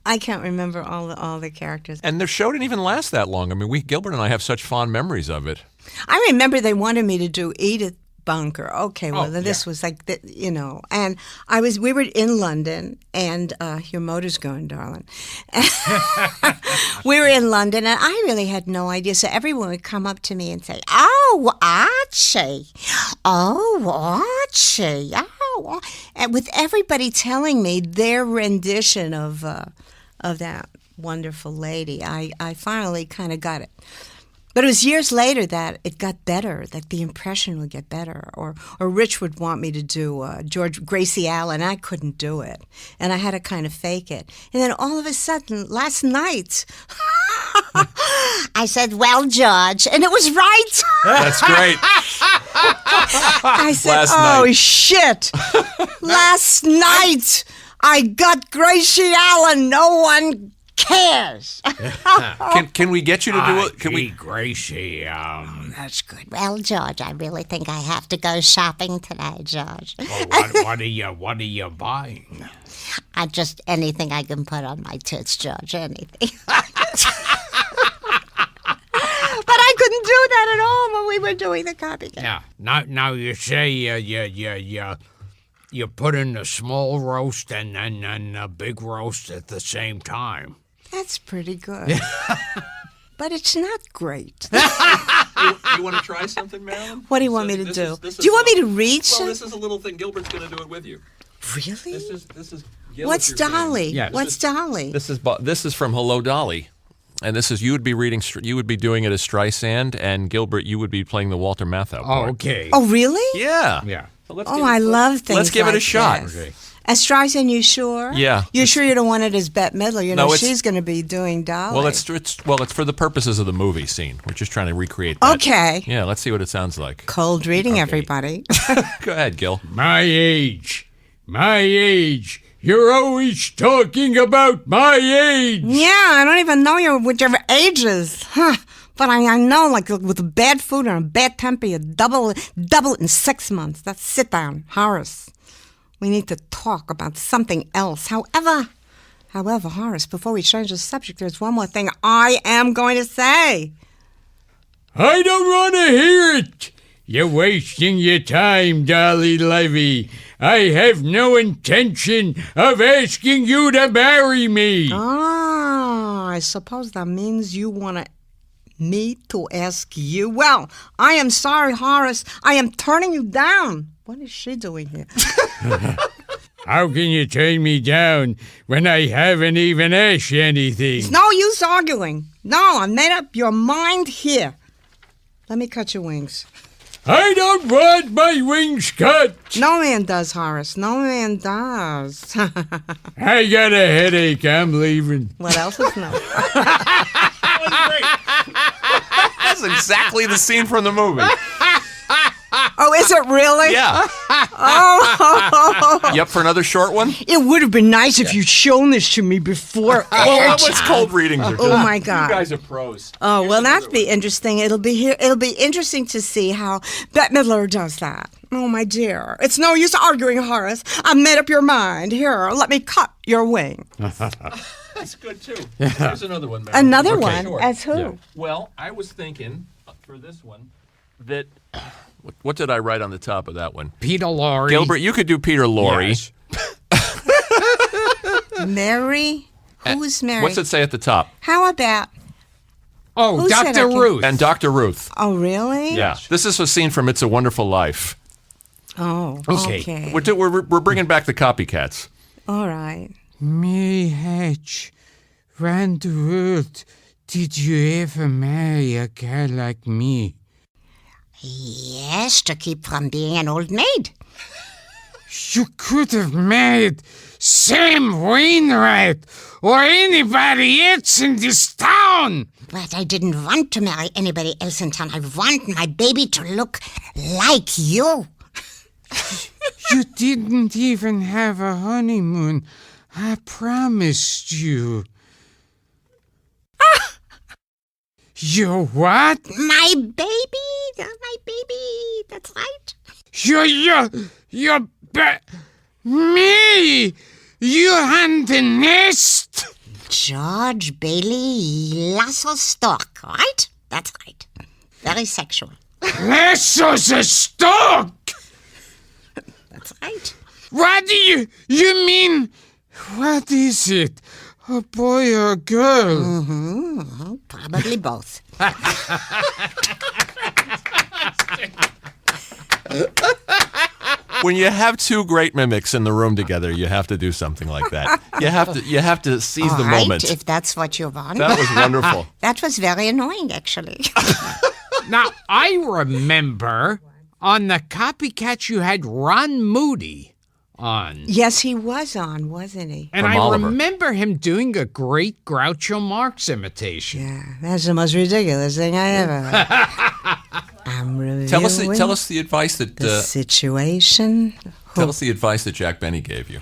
[SPEAKER 2] I can't remember all the characters.
[SPEAKER 3] And the show didn't even last that long. I mean, Gilbert and I have such fond memories of it.
[SPEAKER 2] I remember they wanted me to do Edith Bunker. Okay, well, this was like, and we were in London, and your motor's going, darling. We were in London, and I really had no idea. So everyone would come up to me and say, "Oh, Archie. Oh, Archie. Oh," and with everybody telling me their rendition of that wonderful lady, I finally kind of got it. But it was years later that it got better, that the impression would get better. Or Rich would want me to do Gracie Allen. I couldn't do it. And I had to kind of fake it. And then all of a sudden, last night, I said, "Well, George," and it was right.
[SPEAKER 3] That's great.
[SPEAKER 2] I said, shit. Last night, I got Gracie Allen. No one cares.
[SPEAKER 3] Can we get you to do it? Can we,
[SPEAKER 1] Gracie?
[SPEAKER 2] That's good.
[SPEAKER 4] Well, George, I really think I have to go shopping today, George.
[SPEAKER 1] Well, what are you buying?
[SPEAKER 4] Just anything I can put on my tits, George. Anything.
[SPEAKER 2] But I couldn't do that at all when we were doing the copycat.
[SPEAKER 1] Yeah. Now you say you put in a small roast and then a big roast at the same time.
[SPEAKER 2] That's pretty good. But it's not great.
[SPEAKER 3] you want to try something, Marilyn?
[SPEAKER 2] What do you want me to do? Do you want me to read?
[SPEAKER 3] Well, this is a little thing. Gilbert's going to do it with you.
[SPEAKER 2] Really?
[SPEAKER 3] This is. Gil,
[SPEAKER 2] What's Dolly?
[SPEAKER 1] Yes.
[SPEAKER 2] What's Dolly?
[SPEAKER 3] This is from Hello, Dolly. And this is you would be doing it as Streisand, and Gilbert, you would be playing the Walter Matthau part.
[SPEAKER 1] Okay.
[SPEAKER 2] Oh, really?
[SPEAKER 3] Yeah.
[SPEAKER 1] Yeah.
[SPEAKER 3] So
[SPEAKER 2] I love things.
[SPEAKER 3] Let's give it a
[SPEAKER 2] like
[SPEAKER 3] shot.
[SPEAKER 2] this.
[SPEAKER 1] Okay.
[SPEAKER 2] As Streisand, you sure?
[SPEAKER 3] Yeah.
[SPEAKER 2] You sure you don't want it as Bette Midler?
[SPEAKER 3] No,
[SPEAKER 2] she's going to be doing Dolly.
[SPEAKER 3] Well, it's for the purposes of the movie scene. We're just trying to recreate that.
[SPEAKER 2] Okay.
[SPEAKER 3] Yeah. Let's see what it sounds like.
[SPEAKER 2] Cold reading, everybody.
[SPEAKER 3] Go ahead, Gil.
[SPEAKER 1] My age. You're always talking about my age.
[SPEAKER 2] Yeah, I don't even know whichever age is. Huh. But I know, like, with bad food and a bad temper, you double it in 6 months. That's sit down, Horace. We need to talk about something else. However, Horace, before we change the subject, there's one more thing I am going to say.
[SPEAKER 1] I don't want to hear it. You're wasting your time, Dolly Levy. I have no intention of asking you to marry me.
[SPEAKER 2] Ah, I suppose that means you want me to ask you. Well, I am sorry, Horace. I am turning you down. What is she doing here?
[SPEAKER 1] How can you turn me down when I haven't even asked you anything?
[SPEAKER 2] It's no use arguing. No, I made up your mind here. Let me cut your wings.
[SPEAKER 1] I don't want my wings cut.
[SPEAKER 2] No man does, Horace. No man does.
[SPEAKER 1] I got a headache. I'm leaving.
[SPEAKER 2] What else is no?
[SPEAKER 3] That's exactly the scene from the movie.
[SPEAKER 2] Oh, is it really?
[SPEAKER 3] Yeah.
[SPEAKER 2] Oh.
[SPEAKER 3] You up for another short one?
[SPEAKER 2] It would have been nice if you'd shown this to me before.
[SPEAKER 3] Well, what's cold readings are
[SPEAKER 2] Oh,
[SPEAKER 3] just-
[SPEAKER 2] my God.
[SPEAKER 3] You guys are pros.
[SPEAKER 2] Oh, well, that'd be interesting. It'll be interesting to see how Bette Midler does that. Oh, my dear. It's no use arguing, Horace. I've made up your mind. Here, let me cut your wing.
[SPEAKER 3] That's good, too. Here's another one, Mary.
[SPEAKER 2] Another
[SPEAKER 3] Okay,
[SPEAKER 2] one?
[SPEAKER 3] sure.
[SPEAKER 2] As who?
[SPEAKER 3] Yeah. Well, I was thinking for this one that... What did I write on the top of that one?
[SPEAKER 1] Peter Lorre.
[SPEAKER 3] Gilbert, you could do Peter Lorre.
[SPEAKER 1] Yes.
[SPEAKER 2] Mary? Who's Mary?
[SPEAKER 3] What's it say at the top?
[SPEAKER 2] How about...
[SPEAKER 1] Oh,
[SPEAKER 2] Who said I
[SPEAKER 1] Dr.
[SPEAKER 2] can-
[SPEAKER 1] Ruth.
[SPEAKER 3] And Dr. Ruth.
[SPEAKER 2] Oh, really?
[SPEAKER 3] Yeah. This is a scene from It's a Wonderful Life.
[SPEAKER 2] Oh,
[SPEAKER 1] Okay.
[SPEAKER 2] okay.
[SPEAKER 3] We're bringing back the copycats.
[SPEAKER 2] All right.
[SPEAKER 1] May Hatch, round the world, did you ever marry a girl like me?
[SPEAKER 4] Yes, to keep from being an old maid.
[SPEAKER 1] You could have married Sam Wainwright or anybody else in this town.
[SPEAKER 4] But I didn't want to marry anybody else in town. I want my baby to look like you.
[SPEAKER 1] You didn't even have a honeymoon. I promised you. You what?
[SPEAKER 4] My baby? My baby. That's right.
[SPEAKER 1] Me! You on the nest?
[SPEAKER 4] George Bailey Lasso Stork, right? That's right. Very sexual.
[SPEAKER 1] Lasso's a stork!
[SPEAKER 4] That's right.
[SPEAKER 1] What do you mean? What is it? A boy or a girl?
[SPEAKER 4] Probably both.
[SPEAKER 3] When you have two great mimics in the room together, you have to do something like that. You have to seize
[SPEAKER 4] All
[SPEAKER 3] the
[SPEAKER 4] right,
[SPEAKER 3] moment.
[SPEAKER 4] if that's what you want.
[SPEAKER 3] That was wonderful.
[SPEAKER 4] That was very annoying, actually.
[SPEAKER 1] Now, I remember on the Copycat you had Ron Moody on.
[SPEAKER 2] Yes, he was on, wasn't he?
[SPEAKER 1] And
[SPEAKER 3] From
[SPEAKER 1] I
[SPEAKER 3] Oliver.
[SPEAKER 1] remember him doing a great Groucho Marx imitation.
[SPEAKER 2] Yeah, that's the most ridiculous thing I ever heard. I'm reviewing
[SPEAKER 3] Tell us the advice that
[SPEAKER 2] the situation.
[SPEAKER 3] tell us the advice that Jack Benny gave you.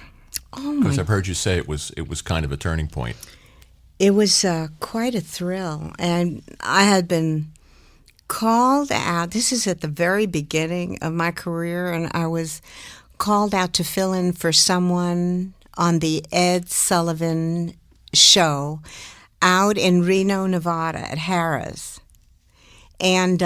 [SPEAKER 2] Oh
[SPEAKER 3] Because
[SPEAKER 2] my!
[SPEAKER 3] I've heard you say it was kind of a turning point.
[SPEAKER 2] It was quite a thrill, and I had been called out. This is at the very beginning of my career, and I was called out to fill in for someone on the Ed Sullivan show out in Reno, Nevada at Harrah's. And,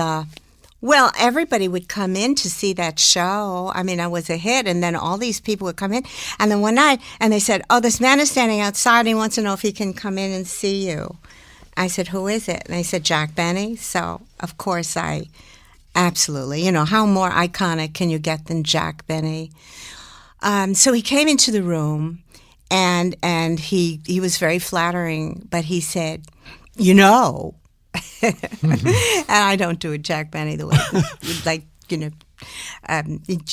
[SPEAKER 2] well, everybody would come in to see that show. I mean, I was a hit, and then all these people would come in. And then one night, and they said, oh, this man is standing outside, and he wants to know if he can come in and see you. I said, who is it? And they said, Jack Benny. So, of course, I absolutely, how more iconic can you get than Jack Benny? So he came into the room, and he was very flattering, but he said, and I don't do it, Jack Benny, the way,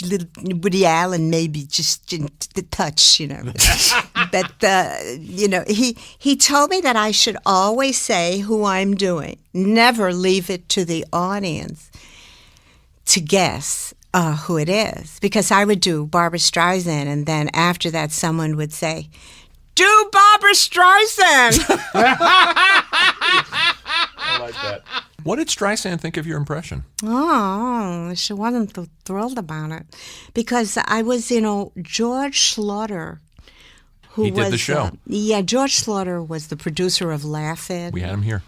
[SPEAKER 2] little Woody Allen maybe just the touch, But he told me that I should always say who I'm doing, never leave it to the audience to guess who it is, because I would do Barbra Streisand, and then after that, someone would say, "Do Barbra Streisand."
[SPEAKER 3] I like that. What did Streisand think of your impression?
[SPEAKER 2] Oh, she wasn't thrilled about it, because I was, George Slaughter, who
[SPEAKER 3] He did
[SPEAKER 2] was
[SPEAKER 3] the show.
[SPEAKER 2] George Slaughter was the producer of Laugh It.
[SPEAKER 3] We had him here.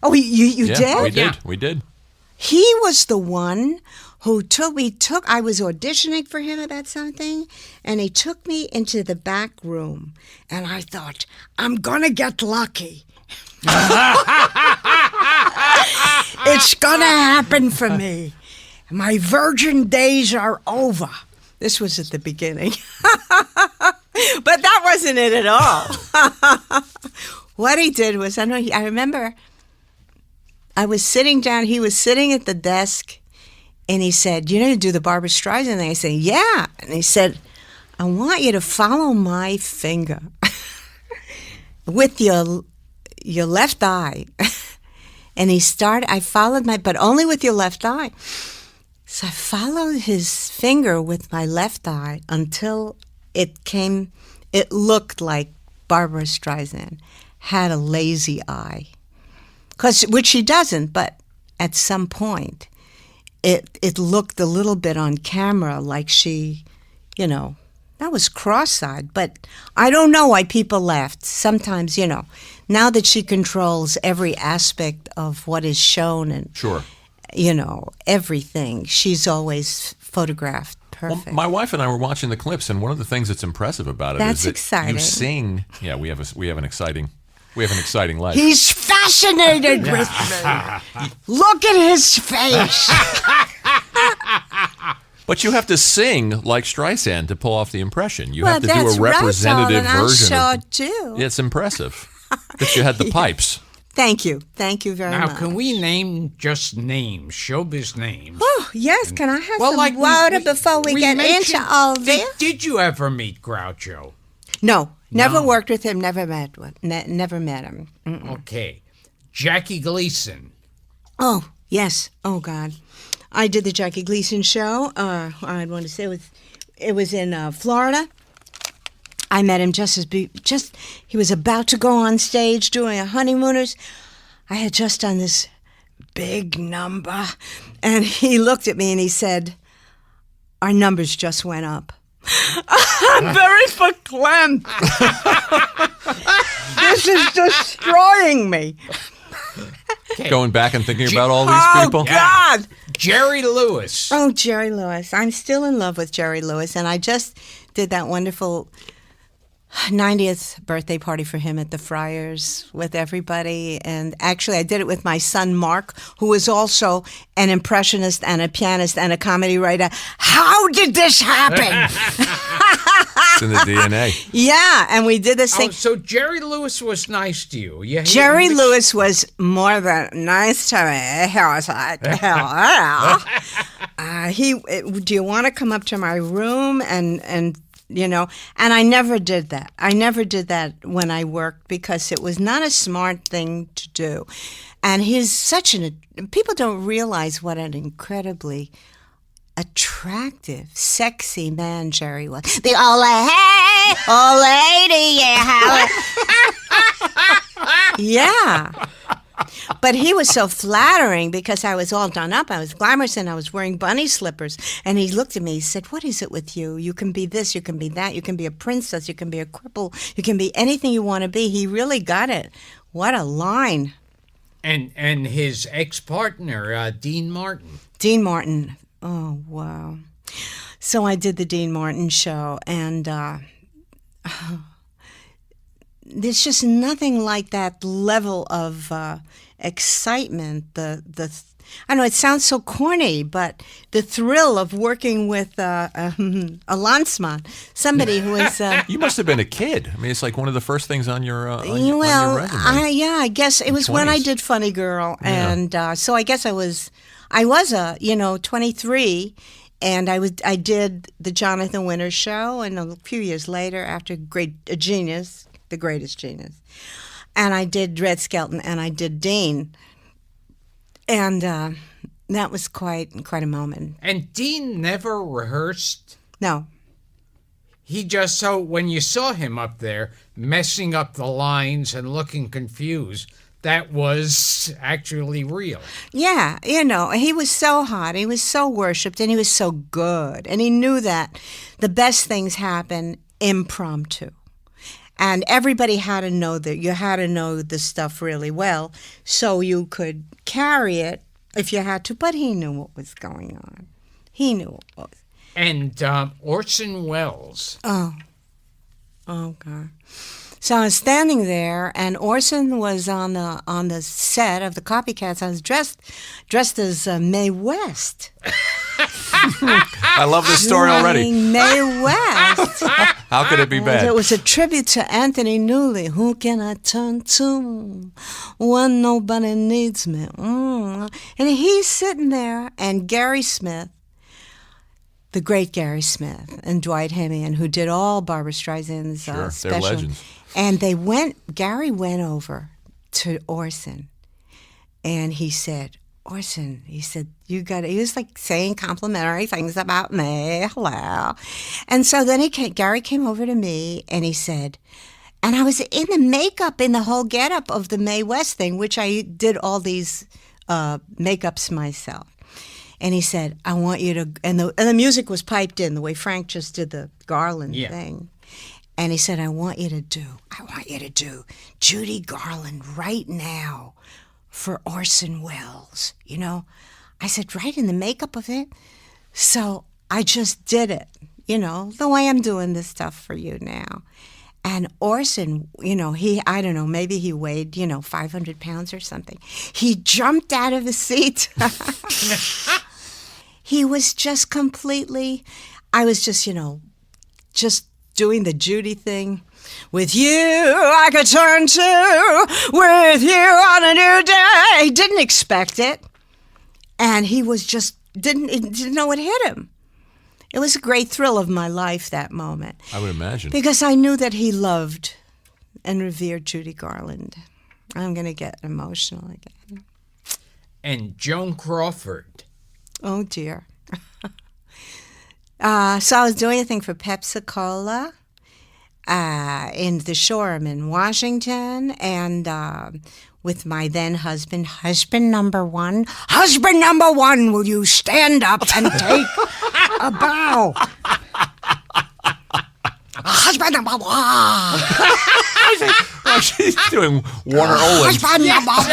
[SPEAKER 2] Oh, you
[SPEAKER 3] Yeah,
[SPEAKER 2] did?
[SPEAKER 3] we did.
[SPEAKER 1] Yeah.
[SPEAKER 3] We did.
[SPEAKER 2] He was the one who I was auditioning for him about something, and he took me into the back room, and I thought, I'm going to get lucky. It's going to happen for me. My virgin days are over. This was at the beginning. But that wasn't it at all. What he did was, I remember I was sitting down, he was sitting at the desk, and he said, you know, you do the Barbra Streisand thing? I said, yeah. And he said, I want you to follow my finger with your left eye. And I followed but only with your left eye. So I followed his finger with my left eye until it looked like Barbra Streisand had a lazy eye. Which she doesn't, but at some point, it looked a little bit on camera like she, that was cross-eyed. But I don't know why people laughed. Sometimes, now that she controls every aspect of what is shown and,
[SPEAKER 3] Sure.
[SPEAKER 2] Everything, she's always photographed perfect.
[SPEAKER 3] Well, my wife and I were watching the clips, and one of the things that's impressive about it
[SPEAKER 2] That's
[SPEAKER 3] is that
[SPEAKER 2] exciting.
[SPEAKER 3] you sing. Yeah, we have an exciting life.
[SPEAKER 2] He's fascinated with me. Look at his face.
[SPEAKER 3] But you have to sing like Streisand to pull off the impression. You
[SPEAKER 2] Well,
[SPEAKER 3] have to do
[SPEAKER 2] that's
[SPEAKER 3] a
[SPEAKER 2] right,
[SPEAKER 3] representative
[SPEAKER 2] darling, I
[SPEAKER 3] version.
[SPEAKER 2] sure
[SPEAKER 3] of,
[SPEAKER 2] do.
[SPEAKER 3] Yeah, it's impressive that you had the pipes.
[SPEAKER 2] Thank you very
[SPEAKER 1] Now,
[SPEAKER 2] much.
[SPEAKER 1] can we name just names, showbiz names?
[SPEAKER 2] Oh, yes. Can I have some
[SPEAKER 1] like
[SPEAKER 2] water before we get into
[SPEAKER 1] mentioned-
[SPEAKER 2] all this?
[SPEAKER 1] Did you ever meet Groucho?
[SPEAKER 2] No, never
[SPEAKER 1] No.
[SPEAKER 2] worked with him. Never met never met him.
[SPEAKER 1] Okay. Jackie Gleason.
[SPEAKER 2] Oh yes. Oh God, I did the Jackie Gleason show. I want to say it was in Florida. I met him just he was about to go on stage doing a Honeymooners. I had just done this big number, and he looked at me and he said, "Our numbers just went up." I'm very verklempt. This is destroying me.
[SPEAKER 3] Going back and thinking about all these
[SPEAKER 2] Oh
[SPEAKER 3] people.
[SPEAKER 2] God.
[SPEAKER 1] Jerry Lewis.
[SPEAKER 2] Oh, Jerry Lewis. I'm still in love with Jerry Lewis, and I just did that wonderful 90th birthday party for him at the Friars with everybody. And actually, I did it with my son, Mark, who is also an impressionist and a pianist and a comedy writer. How did this happen?
[SPEAKER 3] It's in the DNA.
[SPEAKER 2] Yeah, and we did this thing.
[SPEAKER 1] So Jerry Lewis was nice to you. Yeah,
[SPEAKER 2] Jerry Lewis was more than nice to me. He was like, do you want to come up to my room and you know, and I never did that. I never did that when I worked because it was not a smart thing to do. And he's people don't realize what an incredibly attractive, sexy man Jerry was. The old lady, yeah. Yeah. But he was so flattering because I was all done up. I was glamorous and I was wearing bunny slippers. And he looked at me. He said, "What is it with you? You can be this, you can be that. You can be a princess. You can be a cripple. You can be anything you want to be." He really got it. What a line.
[SPEAKER 1] And his ex-partner, Dean Martin.
[SPEAKER 2] Dean Martin. Oh, wow. So I did the Dean Martin show, and there's just nothing like that level of excitement. I know it sounds so corny, but the thrill of working with a landsman, somebody who is.
[SPEAKER 3] You must have been a kid. I mean, it's like one of the first things on your on your resume.
[SPEAKER 2] I guess it was when I did Funny Girl, and so I guess I was a 23. And I did the Jonathan Winters show, and a few years later, after a genius, the greatest genius, and I did Red Skelton, and I did Dean, and that was quite a moment.
[SPEAKER 1] And Dean never rehearsed.
[SPEAKER 2] No,
[SPEAKER 1] He just, so when you saw him up there messing up the lines and looking confused, that was actually real.
[SPEAKER 2] yeah, he was so hot, he was so worshipped, and he was so good, and he knew that the best things happen impromptu. And everybody had to know that you had to know the stuff really well so you could carry it if you had to. But he knew what was going on. He knew what was.
[SPEAKER 1] And Orson Welles.
[SPEAKER 2] Oh, God. So I was standing there, and Orson was on the set of the Copycats. I was dressed as Mae West.
[SPEAKER 3] I love this story already.
[SPEAKER 2] Playing Mae West.
[SPEAKER 3] How could it be bad?
[SPEAKER 2] It was a tribute to Anthony Newley. Who can I turn to when nobody needs me? And he's sitting there, and Gary Smith, the great Gary Smith, and Dwight Hemian, who did all Barbra Streisand's
[SPEAKER 3] Sure,
[SPEAKER 2] special.
[SPEAKER 3] they're legends.
[SPEAKER 2] And Gary went over to Orson, and he said, "Orson," he said, "you got it." He was like saying complimentary things about me. Hello. And so then Gary came over to me, and he said, and I was in the makeup, in the whole getup of the Mae West thing, which I did all these makeups myself. And he said, "I want you to," and the music was piped in the way Frank just did the Garland thing. And he said, I want you to do Judy Garland right now for Orson Welles, I said, right in the makeup of it? So I just did it, the way I'm doing this stuff for you now. And Orson, I don't know, maybe he weighed, 500 pounds or something. He jumped out of the seat. he was just completely, I was just, just doing the Judy thing. With you, I could turn to, with you on a new day. He didn't expect it. And he was just, didn't know what hit him. It was a great thrill of my life, that moment.
[SPEAKER 3] I would imagine.
[SPEAKER 2] Because I knew that he loved and revered Judy Garland. I'm going to get emotional again.
[SPEAKER 1] And Joan Crawford.
[SPEAKER 2] Oh, dear. So I was doing a thing for Pepsi-Cola in the Shoreham in Washington, and with my then husband number one, will you stand up and take a bow? Husband number one.
[SPEAKER 3] She's doing Warner Olin.
[SPEAKER 2] Husband number one.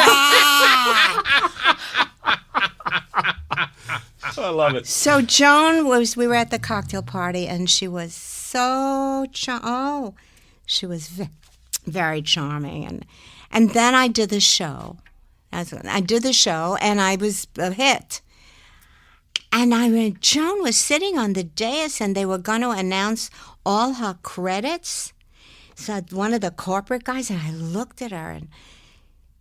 [SPEAKER 3] I love it.
[SPEAKER 2] So Joan we were at the cocktail party, and she was so she was very charming, and then I did the show. And I was a hit. And Joan was sitting on the dais, and they were going to announce all her credits. So one of the corporate guys, and I looked at her, and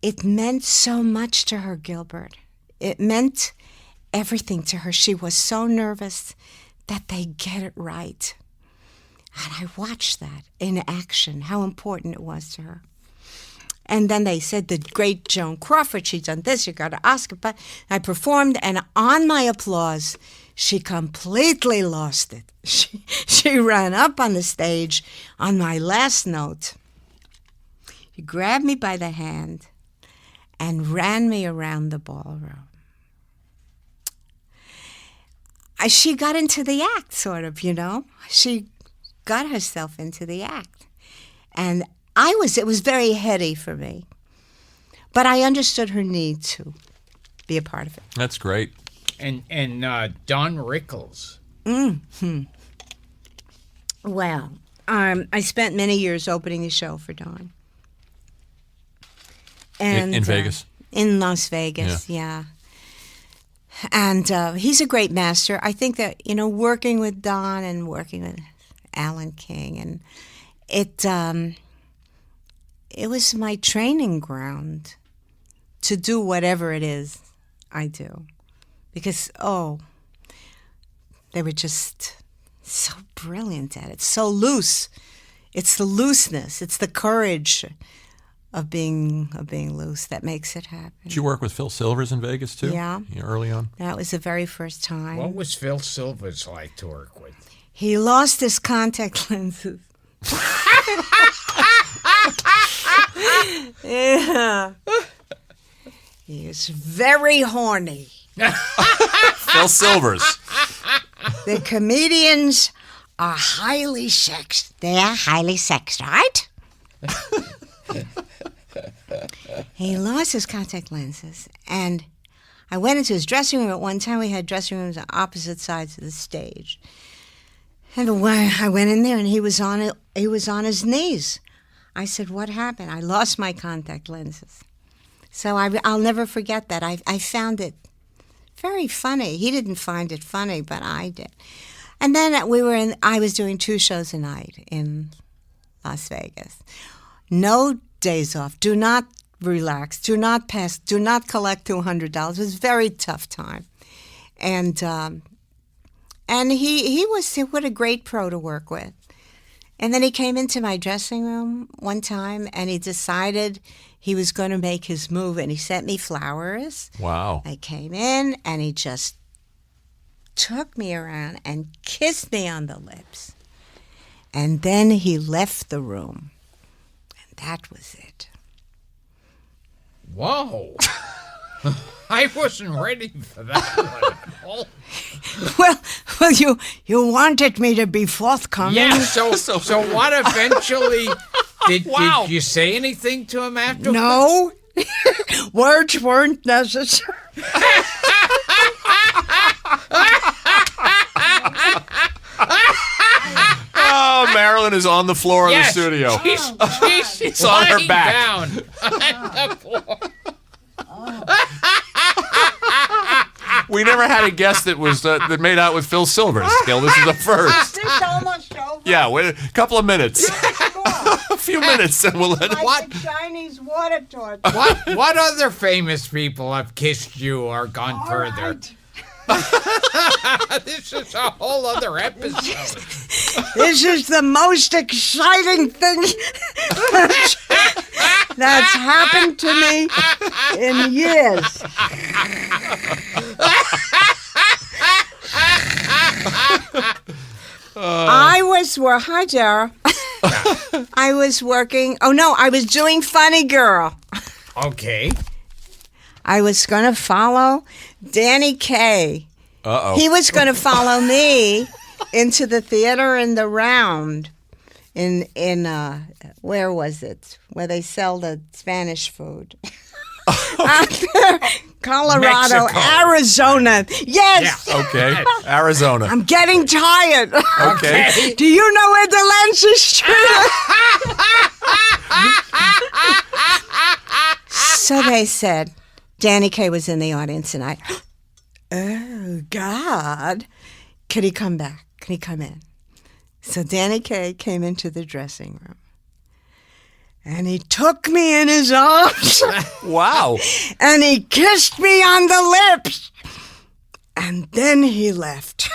[SPEAKER 2] it meant so much to her, Gilbert. It meant everything to her. She was so nervous that they get it right. And I watched that in action, how important it was to her. And then they said, the great Joan Crawford, she's done this, you got to Oscar. But I performed, and on my applause, she completely lost it. She ran up on the stage on my last note. She grabbed me by the hand and ran me around the ballroom. She got into the act, sort of, She got herself into the act. And it was very heady for me. But I understood her need to be a part of it.
[SPEAKER 3] That's great.
[SPEAKER 1] And Don Rickles.
[SPEAKER 2] Mm-hmm. Well, I spent many years opening the show for Don. And
[SPEAKER 3] in Vegas?
[SPEAKER 2] In Las Vegas, yeah. And he's a great master. I think that, working with Don and working with Alan King, and it was my training ground to do whatever it is I do. Because, they were just so brilliant at it, so loose. It's the looseness, it's the courage of being loose that makes it happen.
[SPEAKER 3] Did you work with Phil Silvers in Vegas, too?
[SPEAKER 2] Yeah.
[SPEAKER 3] Early on?
[SPEAKER 2] That was the very first time.
[SPEAKER 1] What was Phil Silvers like to work with?
[SPEAKER 2] He lost his contact lenses. Yeah. He was very horny.
[SPEAKER 3] Phil Silvers.
[SPEAKER 2] The comedians are highly sexed.
[SPEAKER 4] They are highly sexed, right?
[SPEAKER 2] He lost his contact lenses, and I went into his dressing room. At one time, we had dressing rooms on opposite sides of the stage. And I went in there, and he was on his knees. I said, "What happened?" I lost my contact lenses. So I'll never forget that. I found it very funny. He didn't find it funny, but I did. And then I was doing 2 shows a night in Las Vegas. No days off. Do not relax. Do not collect $200. It was a very tough time. And he was what a great pro to work with. And then he came into my dressing room one time, and he decided he was going to make his move, and he sent me flowers.
[SPEAKER 3] Wow.
[SPEAKER 2] I came in, and he just took me around and kissed me on the lips. And then he left the room, and that was it.
[SPEAKER 1] Whoa. I wasn't ready for that one at all.
[SPEAKER 2] Well, you wanted me to be forthcoming.
[SPEAKER 1] Yeah, so what eventually, did you say anything to him after?
[SPEAKER 2] No. Words weren't necessary.
[SPEAKER 3] Oh, Marilyn is on the floor of the studio.
[SPEAKER 1] She's
[SPEAKER 3] on her back.
[SPEAKER 1] Down on the floor.
[SPEAKER 3] We never had a guest that was that made out with Phil Silvers. Gil, this is a first.
[SPEAKER 2] It's almost over.
[SPEAKER 3] Yeah, wait a couple of minutes. A few minutes, and we'll let it.
[SPEAKER 2] Like the Chinese water torch.
[SPEAKER 1] What other famous people have kissed you or gone further?
[SPEAKER 2] Right.
[SPEAKER 1] This is a whole other episode.
[SPEAKER 2] This is the most exciting thing that's happened to me in years. Hi, Dara. I was working. Oh, no, I was doing Funny Girl.
[SPEAKER 1] Okay.
[SPEAKER 2] I was going to follow Danny Kaye.
[SPEAKER 3] Uh-oh.
[SPEAKER 2] He was going to follow me into the theater in the Round in where was it? Where they sell the Spanish food. Colorado,
[SPEAKER 1] Mexico.
[SPEAKER 2] Arizona. Yes.
[SPEAKER 1] Yeah.
[SPEAKER 3] Okay, Arizona.
[SPEAKER 2] I'm getting tired.
[SPEAKER 3] Okay.
[SPEAKER 2] Do you know where Delancey Street is? So they said, Danny Kaye was in the audience, and oh, God. Could he come back? Could he come in? So Danny Kaye came into the dressing room, and he took me in his arms,
[SPEAKER 3] Wow.
[SPEAKER 2] and he kissed me on the lips, and then he left.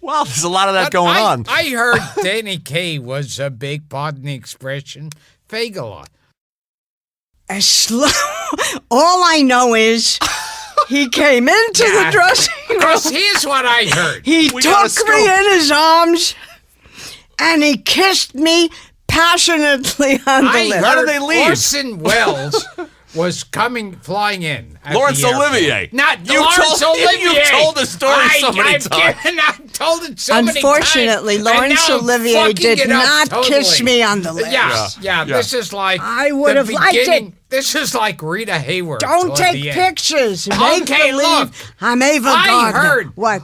[SPEAKER 3] Wow, there's a lot of that going on.
[SPEAKER 1] I heard Danny Kaye was a big, pardon the expression, fag-a-lot.
[SPEAKER 2] All I know is he came into the dressing room.
[SPEAKER 1] Because here's what I heard.
[SPEAKER 2] He
[SPEAKER 3] We got a
[SPEAKER 2] took me
[SPEAKER 3] scoop.
[SPEAKER 2] in his arms, and he kissed me passionately on the
[SPEAKER 1] I
[SPEAKER 2] lips.
[SPEAKER 3] How did
[SPEAKER 1] heard
[SPEAKER 3] they leave?
[SPEAKER 1] Orson Welles was flying in. At
[SPEAKER 3] Laurence
[SPEAKER 1] the airport.
[SPEAKER 3] Olivier.
[SPEAKER 1] Not
[SPEAKER 3] You
[SPEAKER 1] Laurence
[SPEAKER 3] told-
[SPEAKER 1] Olivier.
[SPEAKER 3] you've told the story so many
[SPEAKER 1] I've
[SPEAKER 3] times.
[SPEAKER 1] I've told it so many times.
[SPEAKER 2] Unfortunately,
[SPEAKER 1] and
[SPEAKER 2] Laurence
[SPEAKER 1] now I'm
[SPEAKER 2] Olivier
[SPEAKER 1] fucking
[SPEAKER 2] did
[SPEAKER 1] it up
[SPEAKER 2] not
[SPEAKER 1] totally.
[SPEAKER 2] kiss me on the lips.
[SPEAKER 1] Yes, yeah.
[SPEAKER 3] Yeah.
[SPEAKER 1] This is like
[SPEAKER 2] I would
[SPEAKER 1] the
[SPEAKER 2] have liked it.
[SPEAKER 1] beginning- This is like Rita Hayworth.
[SPEAKER 2] Don't
[SPEAKER 1] toward
[SPEAKER 2] take
[SPEAKER 1] the end.
[SPEAKER 2] pictures. Make
[SPEAKER 1] Okay,
[SPEAKER 2] believe
[SPEAKER 1] look.
[SPEAKER 2] I'm Ava
[SPEAKER 1] I
[SPEAKER 2] Gardner.
[SPEAKER 1] heard
[SPEAKER 2] What?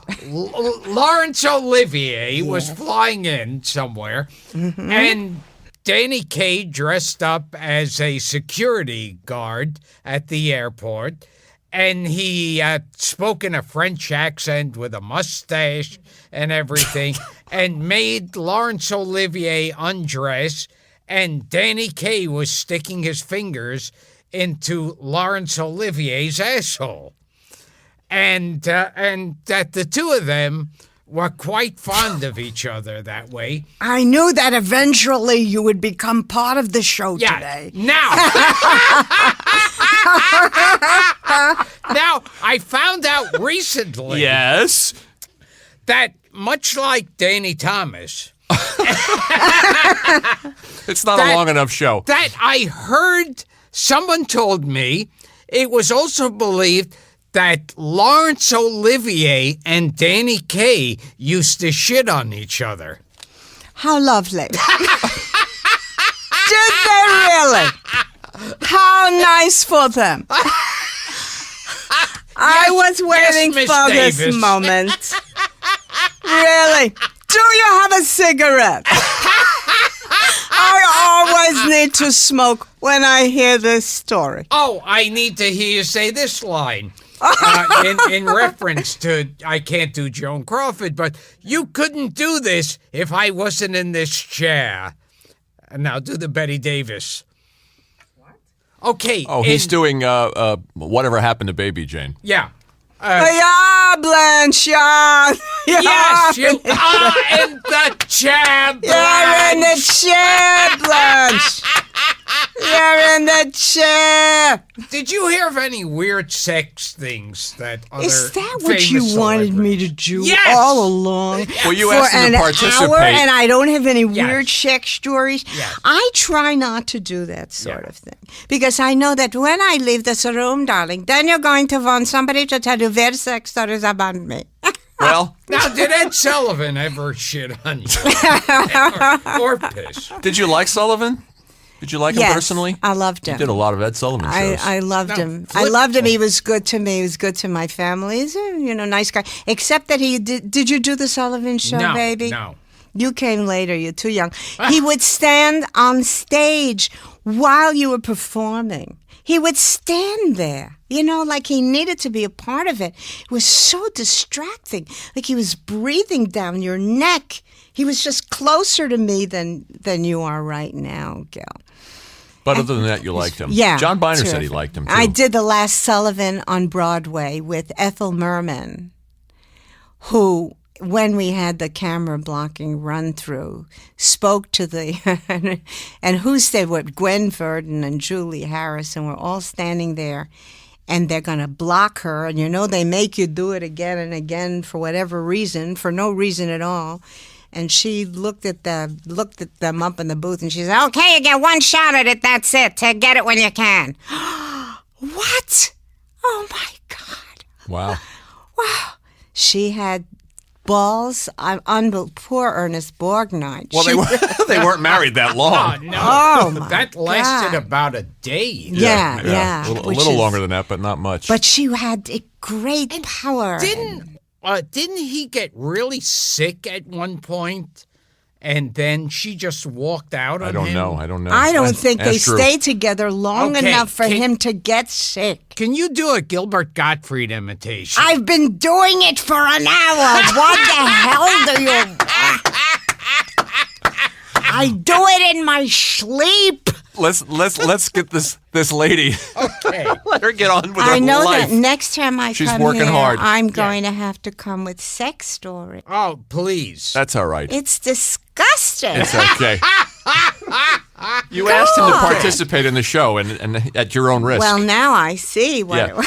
[SPEAKER 1] Laurence Olivier was flying in somewhere, and Danny Kaye dressed up as a security guard at the airport, and he spoke in a French accent with a mustache and everything, and made Laurence Olivier undress, and Danny Kaye was sticking his fingers into Laurence Olivier's asshole. And that the two of them were quite fond of each other that way.
[SPEAKER 2] I knew that eventually you would become part of the show
[SPEAKER 1] Yeah.
[SPEAKER 2] today.
[SPEAKER 1] Now I found out recently
[SPEAKER 3] Yes.
[SPEAKER 1] that much like Danny Thomas,
[SPEAKER 3] It's not
[SPEAKER 1] That-
[SPEAKER 3] a long enough show.
[SPEAKER 1] that I heard someone told me it was also believed that Laurence Olivier and Danny Kaye used to shit on each other.
[SPEAKER 2] How lovely. Did they really? How nice for them. I was waiting
[SPEAKER 1] Miss
[SPEAKER 2] for
[SPEAKER 1] Davis.
[SPEAKER 2] this moment. Really? Do you have a cigarette? I always need to smoke when I hear this story.
[SPEAKER 1] Oh, I need to hear you say this line. In reference to, I can't do Joan Crawford, but you couldn't do this if I wasn't in this chair. And now do the Betty Davis. What? Okay.
[SPEAKER 3] Oh, he's doing Whatever Happened to Baby Jane.
[SPEAKER 1] Yeah.
[SPEAKER 2] Yeah, Blanche, yeah.
[SPEAKER 1] Yes, you are in the chair,
[SPEAKER 2] You're in the
[SPEAKER 1] Blanche.
[SPEAKER 2] chair, Blanche. You're in the chair.
[SPEAKER 1] Did you hear of any weird sex things that other
[SPEAKER 2] Is that what you
[SPEAKER 1] famous
[SPEAKER 2] wanted me to
[SPEAKER 1] celebrities-
[SPEAKER 2] do
[SPEAKER 1] Yes!
[SPEAKER 2] all along?
[SPEAKER 3] Well, you
[SPEAKER 2] For
[SPEAKER 3] asked him
[SPEAKER 2] an
[SPEAKER 3] to participate.
[SPEAKER 2] hour, and I don't have any
[SPEAKER 1] Yes.
[SPEAKER 2] weird sex stories.
[SPEAKER 1] Yes.
[SPEAKER 2] I try not to do that sort
[SPEAKER 1] Yeah.
[SPEAKER 2] of thing because I know that when I leave this room, darling, then you're going to want somebody to tell you weird sex stories about me.
[SPEAKER 3] Well,
[SPEAKER 1] Now, did Ed Sullivan ever shit on you? or piss?
[SPEAKER 3] did you like Sullivan? Did you like him
[SPEAKER 2] Yes,
[SPEAKER 3] personally?
[SPEAKER 2] I loved
[SPEAKER 3] You
[SPEAKER 2] him.
[SPEAKER 3] did a lot of Ed Sullivan shows.
[SPEAKER 2] I loved
[SPEAKER 1] No,
[SPEAKER 2] him. I
[SPEAKER 1] flip-
[SPEAKER 2] loved him. He was good to me. He was good to my family. He's a nice guy. Except that he did. Did you do the Sullivan Show,
[SPEAKER 1] No,
[SPEAKER 2] baby?
[SPEAKER 1] no.
[SPEAKER 2] You came later. You're too young. He would stand on stage while you were performing. He would stand there, like he needed to be a part of it. It was so distracting, like he was breathing down your neck. He was just closer to me than you are right now, Gil.
[SPEAKER 3] But other than that, you liked him.
[SPEAKER 2] Yeah.
[SPEAKER 3] John Biner
[SPEAKER 2] terrific.
[SPEAKER 3] said he liked him, too.
[SPEAKER 2] I did The Last Sullivan on Broadway with Ethel Merman, who, when we had the camera blocking run through, spoke to the, and who said what? Gwen Verdon and Julie Harrison were all standing there, and they're going to block her. And they make you do it again and again for whatever reason, for no reason at all. And she looked at them up in the booth, and she said, "Okay, you get one shot at it. That's it. Get it when you can." What? Oh my God!
[SPEAKER 3] Wow.
[SPEAKER 2] Wow. She had balls. Poor Ernest Borgnine.
[SPEAKER 3] Well, they weren't married that long.
[SPEAKER 1] Oh, no.
[SPEAKER 2] Oh, my
[SPEAKER 1] That lasted
[SPEAKER 2] God.
[SPEAKER 1] about a day.
[SPEAKER 2] Yeah.
[SPEAKER 3] A
[SPEAKER 2] which
[SPEAKER 3] little
[SPEAKER 2] is-
[SPEAKER 3] longer than that, but not much.
[SPEAKER 2] But she had a great power.
[SPEAKER 1] Didn't he get really sick at one point, and then she just walked out on
[SPEAKER 3] I don't
[SPEAKER 1] him?
[SPEAKER 3] know.
[SPEAKER 2] I don't think they
[SPEAKER 3] Ask Drew.
[SPEAKER 2] stayed together long
[SPEAKER 1] Okay,
[SPEAKER 2] enough for him to get sick.
[SPEAKER 1] Can you do a Gilbert Gottfried imitation?
[SPEAKER 2] I've been doing it for an hour. What the hell do you... I do it in my sleep.
[SPEAKER 3] Let's get this lady.
[SPEAKER 1] Okay.
[SPEAKER 3] Let her get on with her
[SPEAKER 2] I know
[SPEAKER 3] life.
[SPEAKER 2] that next time I
[SPEAKER 3] She's
[SPEAKER 2] come
[SPEAKER 3] working
[SPEAKER 2] here,
[SPEAKER 3] hard.
[SPEAKER 2] I'm going to have to come with sex stories.
[SPEAKER 1] Oh, please.
[SPEAKER 3] That's all right.
[SPEAKER 2] It's disgusting.
[SPEAKER 3] It's okay. You asked him to participate in the show, and at your own risk.
[SPEAKER 2] Well, now I see what
[SPEAKER 3] yeah.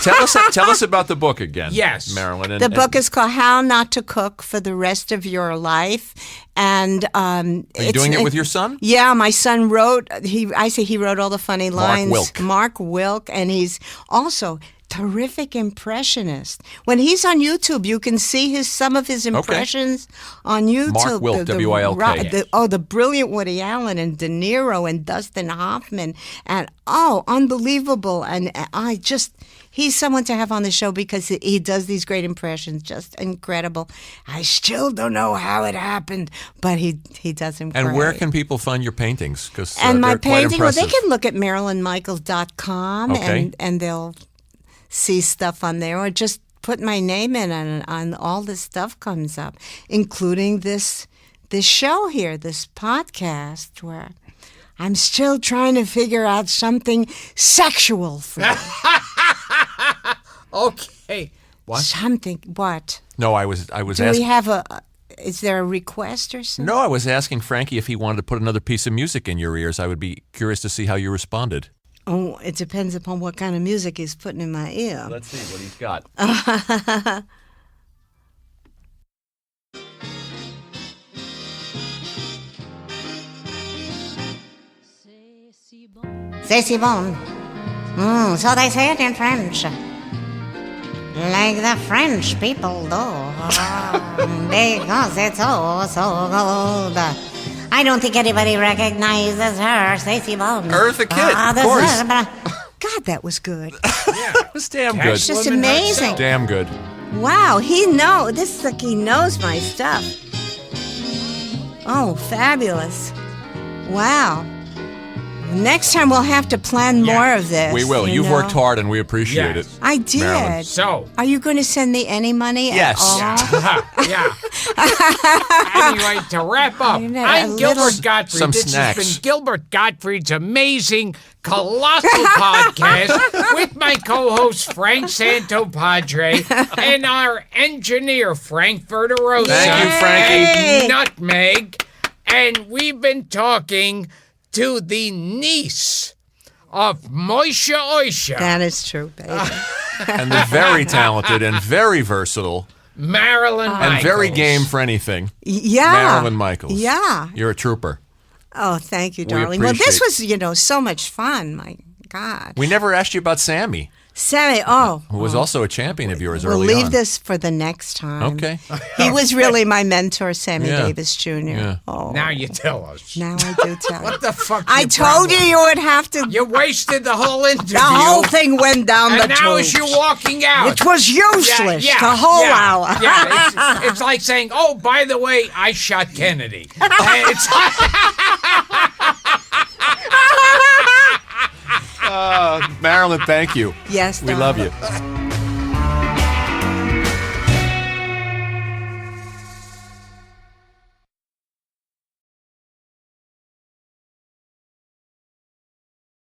[SPEAKER 3] Tell us about the book again.
[SPEAKER 1] Yes.
[SPEAKER 3] Marilyn.
[SPEAKER 2] The book is called How Not to Cook for the Rest of Your Life. And
[SPEAKER 3] Are you doing it with your son?
[SPEAKER 2] Yeah, my son wrote, he wrote all the funny lines.
[SPEAKER 3] Wilk.
[SPEAKER 2] Mark Wilk, and he's also terrific impressionist. When he's on YouTube, you can see some of his impressions on YouTube.
[SPEAKER 3] Mark Wilk, W-I-L-K.
[SPEAKER 2] The brilliant Woody Allen and De Niro and Dustin Hoffman, and unbelievable. And he's someone to have on the show because he does these great impressions, just incredible. I still don't know how it happened, but he does them
[SPEAKER 3] And
[SPEAKER 2] great.
[SPEAKER 3] where can people find your paintings? Because
[SPEAKER 2] And my
[SPEAKER 3] they're quite
[SPEAKER 2] painting, well,
[SPEAKER 3] impressive.
[SPEAKER 2] they can look at MarilynMichaels.com
[SPEAKER 3] Okay.
[SPEAKER 2] and they'll see stuff on there, or just put my name in and all this stuff comes up, including this show here, this podcast, where I'm still trying to figure out something sexual for you.
[SPEAKER 1] Okay. What?
[SPEAKER 2] Something, what?
[SPEAKER 3] No, I was
[SPEAKER 2] Do
[SPEAKER 3] asking.
[SPEAKER 2] we have is there a request or something?
[SPEAKER 3] No, I was asking Frankie if he wanted to put another piece of music in your ears. I would be curious to see how you responded.
[SPEAKER 2] Oh, it depends upon what kind of music he's putting in my ear.
[SPEAKER 3] Let's see what he's got.
[SPEAKER 4] C'est si bon. So they say it in French. Like the French people do. Because it's so good. I don't think anybody recognizes her. C'est si bon.
[SPEAKER 3] Eartha Kitt, of course.
[SPEAKER 2] God, that was good.
[SPEAKER 3] It was damn good.
[SPEAKER 2] It's just
[SPEAKER 1] Woman
[SPEAKER 2] amazing.
[SPEAKER 1] herself.
[SPEAKER 3] Damn good.
[SPEAKER 2] Wow, he knows my stuff. Oh, fabulous. Wow. Next time we'll have to plan more of this.
[SPEAKER 3] We will.
[SPEAKER 2] you
[SPEAKER 3] You've
[SPEAKER 2] know?
[SPEAKER 3] worked hard, and we appreciate
[SPEAKER 1] Yes.
[SPEAKER 3] it.
[SPEAKER 2] I did.
[SPEAKER 3] Marilyn.
[SPEAKER 1] So,
[SPEAKER 2] Are you going to send me any money
[SPEAKER 3] Yes.
[SPEAKER 2] at all?
[SPEAKER 1] yeah. Anyway, to wrap up,
[SPEAKER 2] You know,
[SPEAKER 1] I'm
[SPEAKER 2] a
[SPEAKER 1] Gilbert
[SPEAKER 2] little-
[SPEAKER 1] Gottfried.
[SPEAKER 3] Some
[SPEAKER 1] This
[SPEAKER 3] snacks.
[SPEAKER 1] has been Gilbert Gottfried's amazing Colossal podcast with my co-host Frank Santopadre and our engineer Frank Verderosa.
[SPEAKER 3] Thank you, Frankie.
[SPEAKER 1] And Nutmeg. And we've been talking to the niece of Moishe Oisha,
[SPEAKER 2] That is true, baby.
[SPEAKER 3] And the very talented and very versatile
[SPEAKER 1] Marilyn
[SPEAKER 3] and very
[SPEAKER 1] Michaels.
[SPEAKER 3] game for anything,
[SPEAKER 2] Yeah.
[SPEAKER 3] Marilyn Michaels.
[SPEAKER 2] Yeah.
[SPEAKER 3] You're a trooper.
[SPEAKER 2] Oh, thank you,
[SPEAKER 3] We
[SPEAKER 2] darling. Well, this
[SPEAKER 3] appreciate-
[SPEAKER 2] was, so much fun. My God.
[SPEAKER 3] We never asked you about Sammy,
[SPEAKER 2] Sammy,
[SPEAKER 3] who was also a champion of yours
[SPEAKER 2] we'll
[SPEAKER 3] early
[SPEAKER 2] leave
[SPEAKER 3] on.
[SPEAKER 2] this for the next time.
[SPEAKER 3] Okay.
[SPEAKER 2] He was really my mentor, Sammy
[SPEAKER 3] Yeah.
[SPEAKER 2] Davis Jr.
[SPEAKER 3] Yeah.
[SPEAKER 2] Oh,
[SPEAKER 1] Now you tell us.
[SPEAKER 2] now I do tell you.
[SPEAKER 1] What the fuck?
[SPEAKER 2] I told you would have to.
[SPEAKER 1] You wasted the whole interview.
[SPEAKER 2] The whole thing went down
[SPEAKER 1] and
[SPEAKER 2] the
[SPEAKER 1] now
[SPEAKER 2] tube.
[SPEAKER 1] as you're walking out.
[SPEAKER 2] Which was useless
[SPEAKER 1] Yeah,
[SPEAKER 2] the whole
[SPEAKER 1] yeah,
[SPEAKER 2] hour.
[SPEAKER 1] Yeah, it's like saying, oh, by the way, I shot Kennedy. It's
[SPEAKER 3] Marilyn, thank you.
[SPEAKER 2] Yes,
[SPEAKER 3] We
[SPEAKER 2] Don.
[SPEAKER 3] love you.